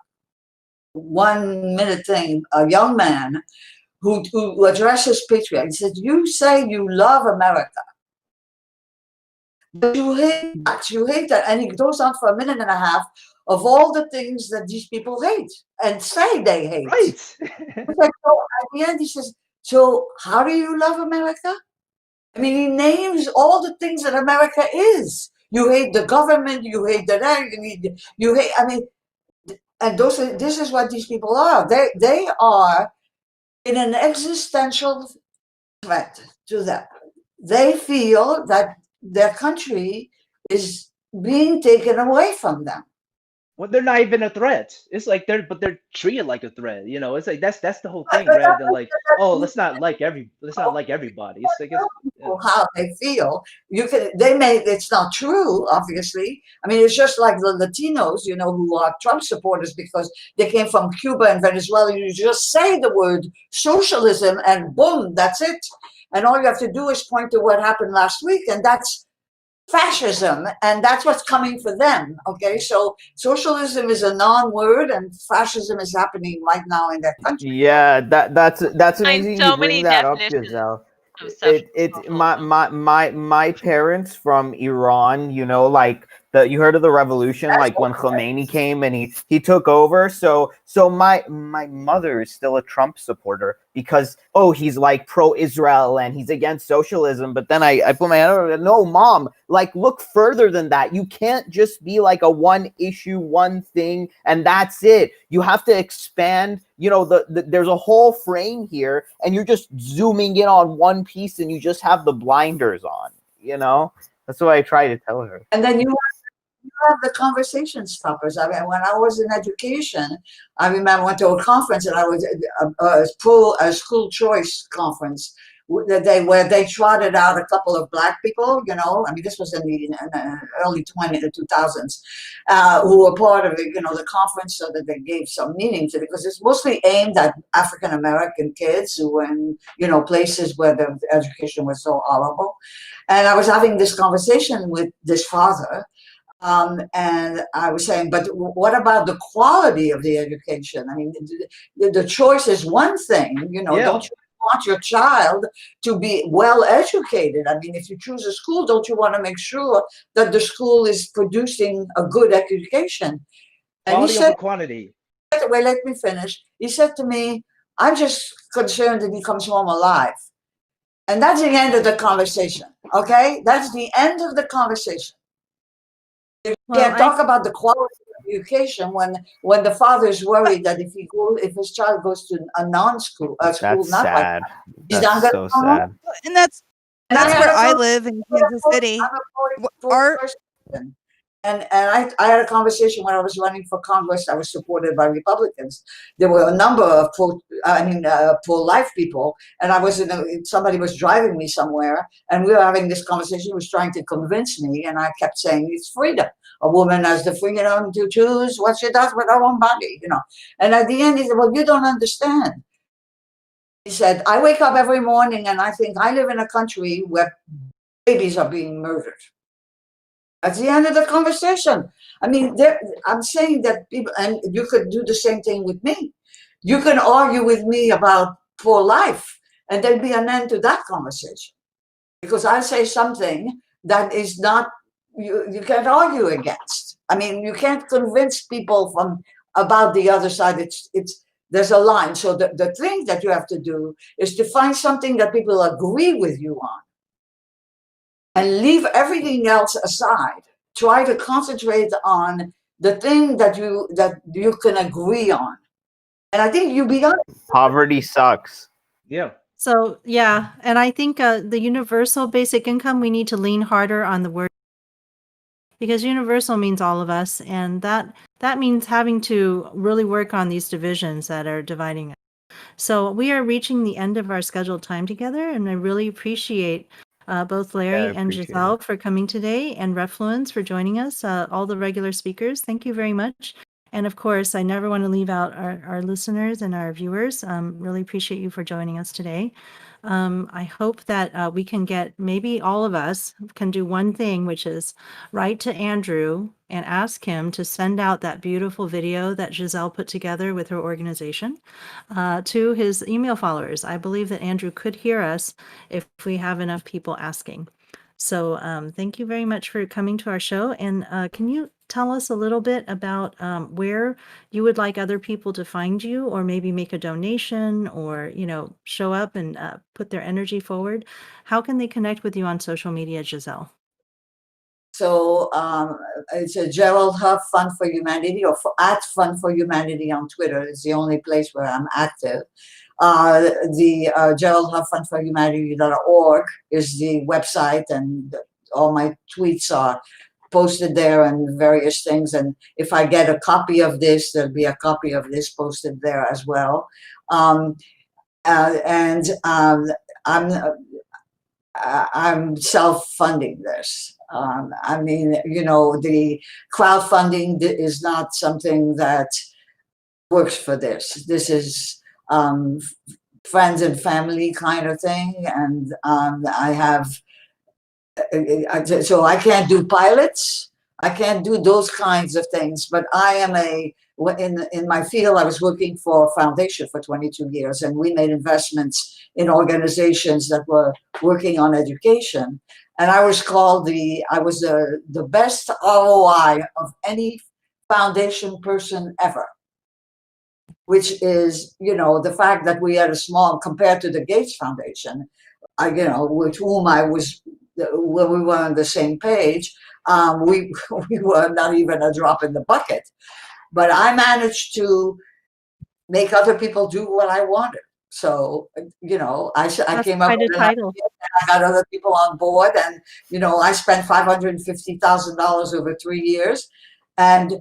1 minute thing, a young man who addresses patriot. He said, you say you love America, but you hate that. And he goes on for a minute and a half of all the things that these people hate and say they hate. right. It's like, so at the end, he says, so how do you love America? I mean, he names all the things that America is. You hate the government, you hate you hate, I mean, and this is what these people are. They are in an existential threat to them. They feel that their country is being taken away from them. Well, they're not even a threat. It's like they're treated like a threat. You know, it's like that's the whole thing, rather than like, oh, let's not like everybody. It's like How they feel. It's not true, obviously. I mean, it's just like the Latinos, you know, who are Trump supporters because they came from Cuba and Venezuela. You just say the word socialism and boom, that's it. And all you have to do is point to what happened last week, and that's fascism, and that's what's coming for them. Okay, so socialism is a non-word, and fascism is happening right now in their country. Yeah, that's amazing so you bring many that up, definitions Giselle. of social My parents from Iran, you know, like you heard of the revolution, like when Khomeini came and he took over. So my mother is still a Trump supporter because he's like pro-Israel and he's against socialism. But then I put my hand over, no, mom, like look further than that. You can't just be like a one issue, one thing, and that's it. You have to expand. You know, there's a whole frame here, and you're just zooming in on one piece, and you just have the blinders on. You know, that's what I try to tell her. And then you have the conversation stoppers. I mean, when I was in education, I remember I went to a conference, and I was a school choice conference where they trotted out a couple of black people, you know, I mean, this was in the early 2000s, who were part of it, you know, the conference, so that they gave some meaning to it, because it's mostly aimed at African-American kids who were in, you know, places where the education was so horrible. And I was having this conversation with this father, and I was saying, but what about the quality of the education? I mean, the choice is one thing, you know, don't you want your child to be well educated? I mean, if you choose a school, don't you want to make sure that the school is producing a good education? And quality he said, over quantity. wait, let me finish. He said to me, I'm just concerned that he comes home alive. And that's the end of the conversation, okay? That's the end of the conversation. You can't talk about the quality of education when the father is worried that if his child goes to a non-school, a school That's not sad. like he's not That's going to so come sad. home. And that's where I live in Kansas City. I'm a 44 Our person. And I had a conversation when I was running for Congress. I was supported by Republicans. There were a number of pro-life people, and somebody was driving me somewhere, and we were having this conversation. He was trying to convince me, and I kept saying it's freedom. A woman has the freedom to choose what she does with her own body, you know. And at the end, he said, "Well, you don't understand." He said, "I wake up every morning and I think I live in a country where babies are being murdered." That's the end of the conversation. I mean, I'm saying that people, and you could do the same thing with me. You can argue with me about pro-life, and there'd be an end to that conversation. Because I say something that is not, you can't argue against. I mean, you can't convince people about the other side. There's a line. So the thing that you have to do is to find something that people agree with you on, and leave everything else aside. Try to concentrate on the thing that you can agree on. And I think you beyond Poverty sucks. Yeah. So yeah, and I think the universal basic income, we need to lean harder on the word, because universal means all of us, and that means having to really work on these divisions that are dividing us. So we are reaching the end of our scheduled time together, and I really appreciate both Larry and appreciate Giselle it. for coming today, and Refluence for joining us, all the regular speakers. Thank you very much. And of course, I never want to leave out our listeners and our viewers. Really appreciate you for joining us today. I hope that we can get, maybe all of us can do one thing, which is write to Andrew and ask him to send out that beautiful video that Giselle put together with her organization to his email followers. I believe that Andrew could hear us if we have enough people asking. So thank you very much for coming to our show. And can you tell us a little bit about where you would like other people to find you, or maybe make a donation, or, show up and put their energy forward? How can they connect with you on social media, Giselle? So it's a Gerald Huff Fund for Humanity, or at Fund for Humanity on Twitter. It's the only place where I'm active. The Gerald Huff Fund for Humanity.org is the website, and all my tweets are posted there and various things. And if I get a copy of this, there'll be a copy of this posted there as well. Um, and I'm I'm self-funding this. I mean, the crowdfunding is not something that works for this. This is friends and family kind of thing, and I have. So I can't do pilots. I can't do those kinds of things. But I am in my field. I was working for a foundation for 22 years, and we made investments in organizations that were working on education. And I was the best ROI of any foundation person ever, which is, the fact that we had a small, compared to the Gates Foundation, with whom I was, when we were on the same page, we we were not even a drop in the bucket. But I managed to make other people do what I wanted. So, I That's came up quite a with an title. idea, and I got other people on board, and I spent $550,000 over 3 years, and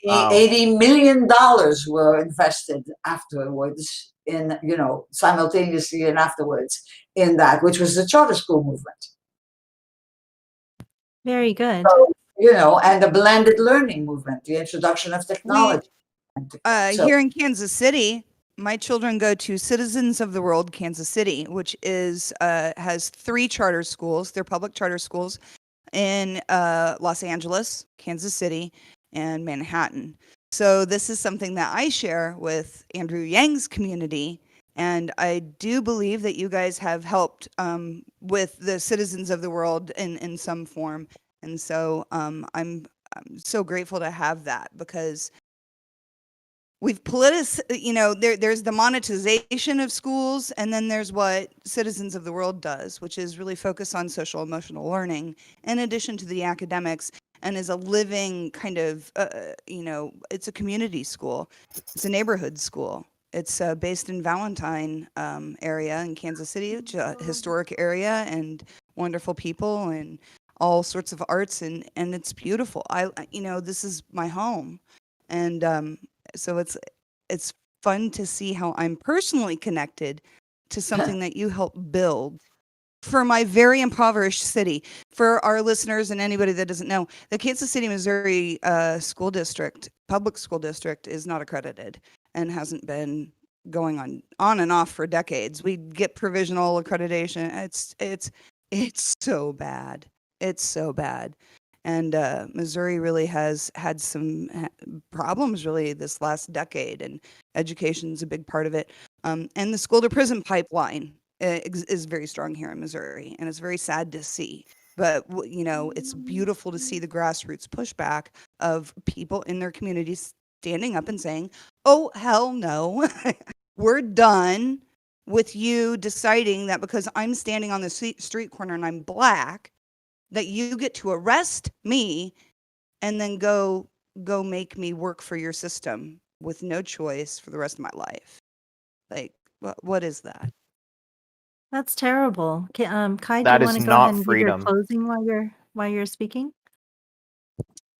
Wow. $80 million were invested afterwards simultaneously and afterwards in that, which was the charter school movement. Very good. So, and the blended learning movement, the introduction of We technology. So, here in Kansas City, my children go to Citizens of the World Kansas City, which is has 3 charter schools. They're public charter schools in Los Angeles, Kansas City, and Manhattan. So this is something that I share with Andrew Yang's community, and I do believe that you guys have helped with the Citizens of the World in some form. And so I'm so grateful to have that, because we've there's the monetization of schools, and then there's what Citizens of the World does, which is really focus on social emotional learning in addition to the academics, and is a living kind of it's a community school. It's a neighborhood school. It's based in Valentine area in Kansas City, which is a historic area, and wonderful people, and all sorts of arts, and it's beautiful. This is my home, and so it's fun to see how I'm personally connected to something that you helped build for my very impoverished city. For our listeners and anybody that doesn't know, the Kansas City, Missouri school district, public school district, is not accredited and hasn't been going on and off for decades. We get provisional accreditation. It's so bad. It's so bad. And Missouri really has had some problems really this last decade, and education is a big part of it. And the school to prison pipeline is very strong here in Missouri, and it's very sad to see. But it's beautiful to see the grassroots pushback of people in their communities standing up and saying, "Oh, hell no, we're done with you deciding that because I'm standing on the street corner and I'm Black, that you get to arrest me and then go make me work for your system with no choice for the rest of my life." Like, what is that? That's terrible. Kai, do you That want is to go ahead not and give your freedom. closing while you're speaking?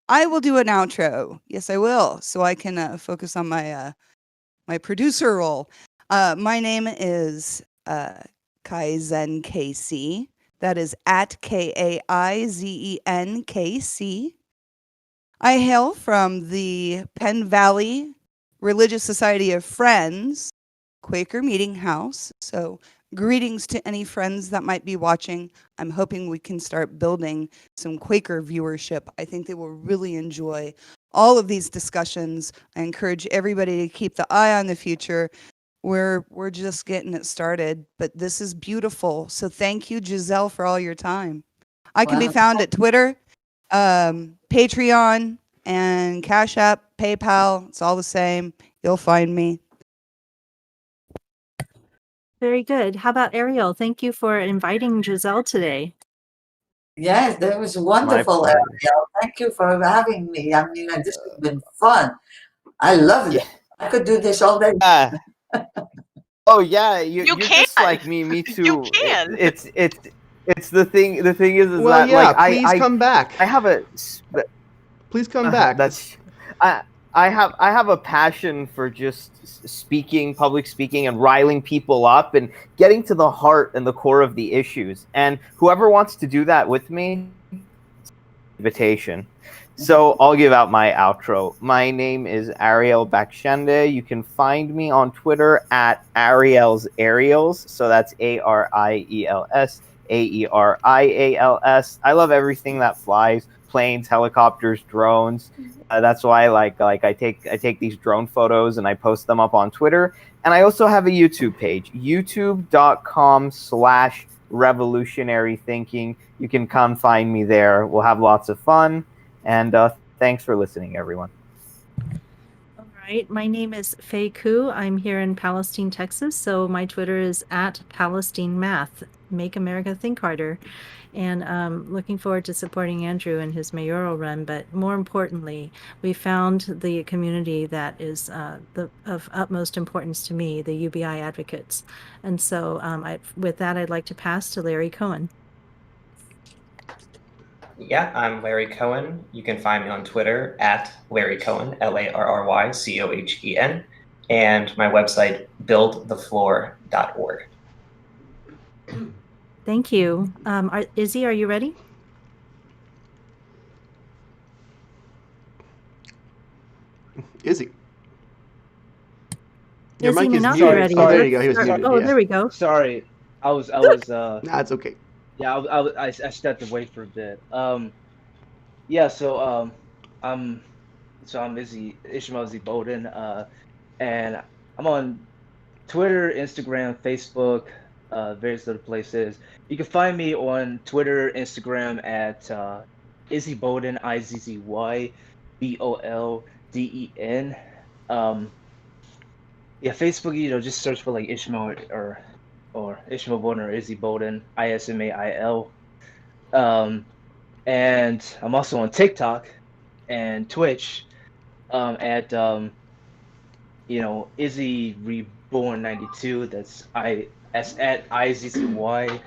I will do an outro. Yes, I will, so I can focus on my my producer role. My name is Kaizen KC. That is at KAIZENKC. I hail from the Penn Valley Religious Society of Friends, Quaker Meeting House. So, greetings to any friends that might be watching. I'm hoping we can start building some Quaker viewership. I think they will really enjoy all of these discussions. I encourage everybody to keep the eye on the future. We're just getting it started, but this is beautiful. So thank you, Giselle, for all your time. I can be Well, found at Twitter, Patreon, and Cash App, PayPal. It's all the same. You'll find me. Very good. How about Ariel? Thank you for inviting Giselle today. yes, that was My wonderful, pleasure. Ariel. Thank you for having me. I mean, this has been fun. I loved Yeah. it. I could do this all day. Oh yeah, You you're just can. like me. Me You too. can. It's the thing. The thing is Well, that yeah, like please come back. I have a Please come back. that's I have a passion for just speaking, public speaking, and riling people up and getting to the heart and the core of the issues. And whoever wants to do that with me, invitation. So I'll give out my outro. My name is Ariel Bakshende. You can find me on Twitter at Ariel's Ariels. So that's ARIELS I love everything that flies: planes, helicopters, drones. That's why I take these drone photos and I post them up on Twitter. And I also have a YouTube page, youtube.com/revolutionary thinking. You can come find me there. We'll have lots of fun. And thanks for listening, everyone. All right. My name is Faye Koo. I'm here in Palestine, Texas. So my Twitter is at Palestine Math. Make America Think Harder. And looking forward to supporting Andrew in his mayoral run. But more importantly, we found the community that is of utmost importance to me, the UBI advocates. And so with that, I'd like to pass to Larry Cohen. Yeah, I'm Larry Cohen. You can find me on Twitter at Larry Cohen, LARRYCOHEN, and my website, buildthefloor.org. Thank you. Izzy, are you ready? Izzy. Your Izzy mic may is not be muted. ready. Oh, there Let's you go. He was start- muted. Oh, Yeah. there we go. Sorry, I was Nah, it's okay. yeah, I stepped away for a bit. Yeah, I'm I'm Izzy Ishmael Z Bowden, and I'm on Twitter, Instagram, Facebook, various other places. You can find me on Twitter, Instagram at Izzy Bowden, IZZYBOLDEN. Um, yeah, Facebook, just search for like Ishmael or Ishmael Bowden or Izzy Bowden, ISMAIL. And I'm also on TikTok and Twitch at Izzy Reborn 92. That's at IZZYREBORN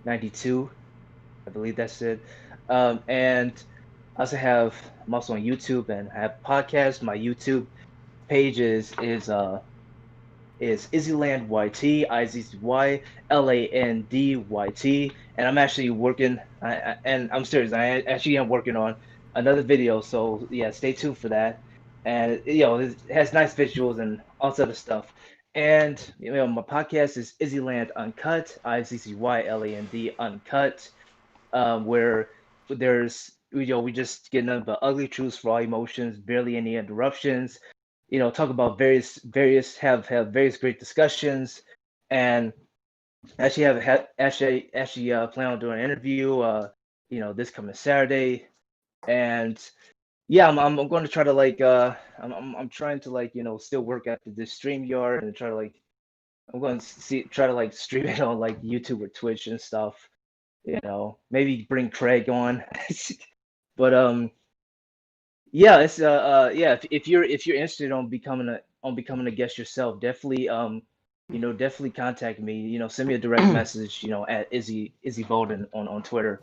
92. I believe that's it. And I also I'm also on YouTube and I have podcasts. My YouTube page is Izzyland YT, IZZYLANDYT, and I'm actually working. And I'm serious. I actually am working on another video. So yeah, stay tuned for that. And it has nice visuals and all this other stuff. And my podcast is Izzyland Uncut, IZZYLAND Uncut, where there's we just get none but ugly truths, raw emotions, barely any interruptions. Talk about have various great discussions, and actually plan on doing an interview. This coming Saturday, and yeah, I'm going to try to I'm trying to still work after this StreamYard and try to I'm going to try to stream it on YouTube or Twitch and stuff. Maybe bring Craig on. But yeah, it's yeah, if you're interested on becoming a guest yourself, definitely definitely contact me. Send me a direct message. At Izzy Bolden on Twitter.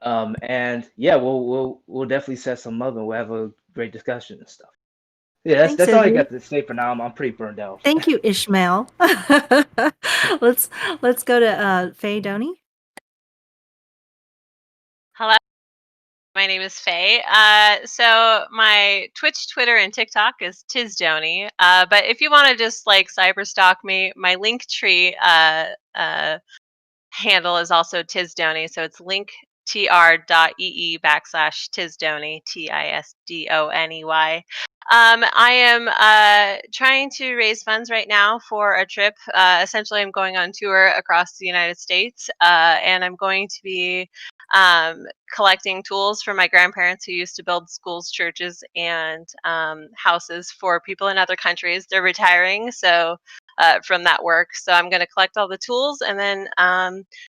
And yeah, we'll definitely set some up and we'll have a great discussion and stuff. Yeah, that's Thanks, that's all I Izzy. got to say for now. I'm pretty burned out. Thank you, Ishmael. let's go to Faye Doney. Hello. My name is Faye. So my Twitch, Twitter, and TikTok is Tizdoni. But if you want to just like cyberstalk me, my Linktree handle is also Tizdoni. So it's linktr.ee/Tizdoni, Tisdoney. I am trying to raise funds right now for a trip. Essentially, I'm going on tour across the United States, and I'm going to be collecting tools from my grandparents who used to build schools, churches, and houses for people in other countries. They're retiring, so from that work. So I'm going to collect all the tools and then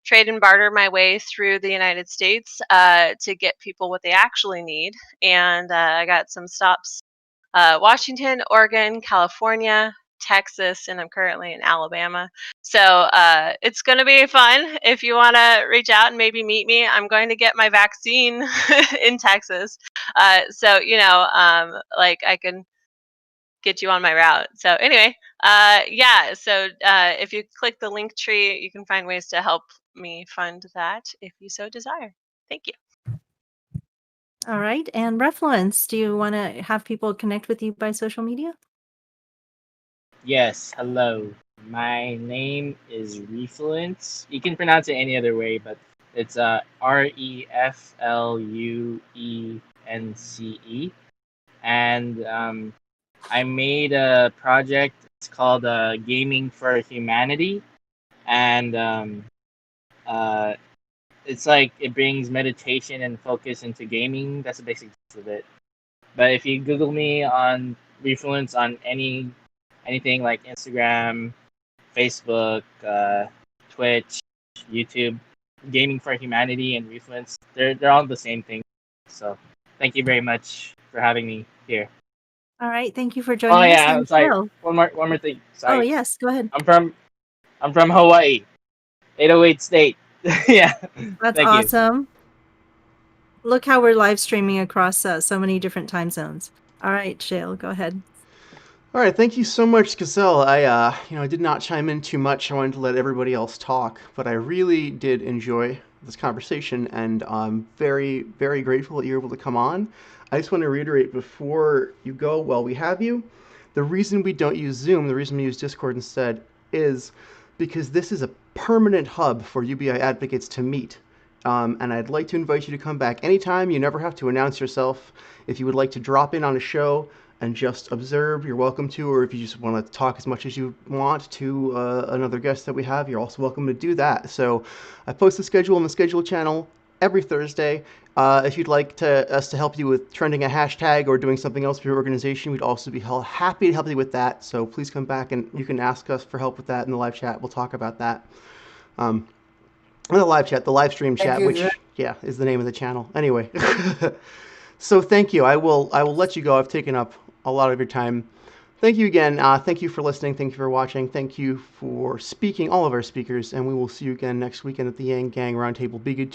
trade and barter my way through the United States to get people what they actually need. And I got some stops: Washington, Oregon, California, Texas, and I'm currently in Alabama. So it's going to be fun. If you want to reach out and maybe meet me, I'm going to get my vaccine in Texas. So, like I can get you on my route. So anyway, yeah. So if you click the link tree, you can find ways to help me fund that if you so desire. Thank you. All right. And Refluence, do you want to have people connect with you by social media? Yes, hello. My name is Refluence. You can pronounce it any other way, but it's Refluence. And I made a project. It's called Gaming for Humanity. And it's like it brings meditation and focus into gaming. That's the basic gist of it. But if you Google me on Refluence on anything like Instagram, Facebook, Twitch, YouTube, Gaming for Humanity, and Refluence, they're all the same thing. So thank you very much for having me here. All right. Thank you for Oh joining us. yeah, And sorry. Phil. One more thing. Oh, Sorry. yes. Go ahead. I'm from Hawaii, 808 State. Yeah. That's Thank you. awesome. Look how we're live streaming across so many different time zones. All right, Shale, go ahead. All right, thank you so much, Giselle. I did not chime in too much. I wanted to let everybody else talk, but I really did enjoy this conversation, and I'm very, very grateful that you're able to come on. I just want to reiterate before you go, while we have you, the reason we don't use Zoom, the reason we use Discord instead, is because this is a permanent hub for UBI advocates to meet. And I'd like to invite you to come back anytime. You never have to announce yourself. If you would like to drop in on a show and just observe, you're welcome to, or if you just want to talk as much as you want to another guest that we have, you're also welcome to do that. So I post the schedule on the schedule channel every Thursday. If you'd like us to help you with trending a hashtag or doing something else for your organization, we'd also be happy to help you with that. So please come back and you can ask us for help with that in the live chat. We'll talk about that. The live chat, the live stream chat, which is the name of the channel. Anyway, so thank you. I will let you go. I've taken up a lot of your time. Thank you again. Thank you for listening. Thank you for watching. Thank you for speaking, all of our speakers, and we will see you again next weekend at the YangGang Roundtable. Be good to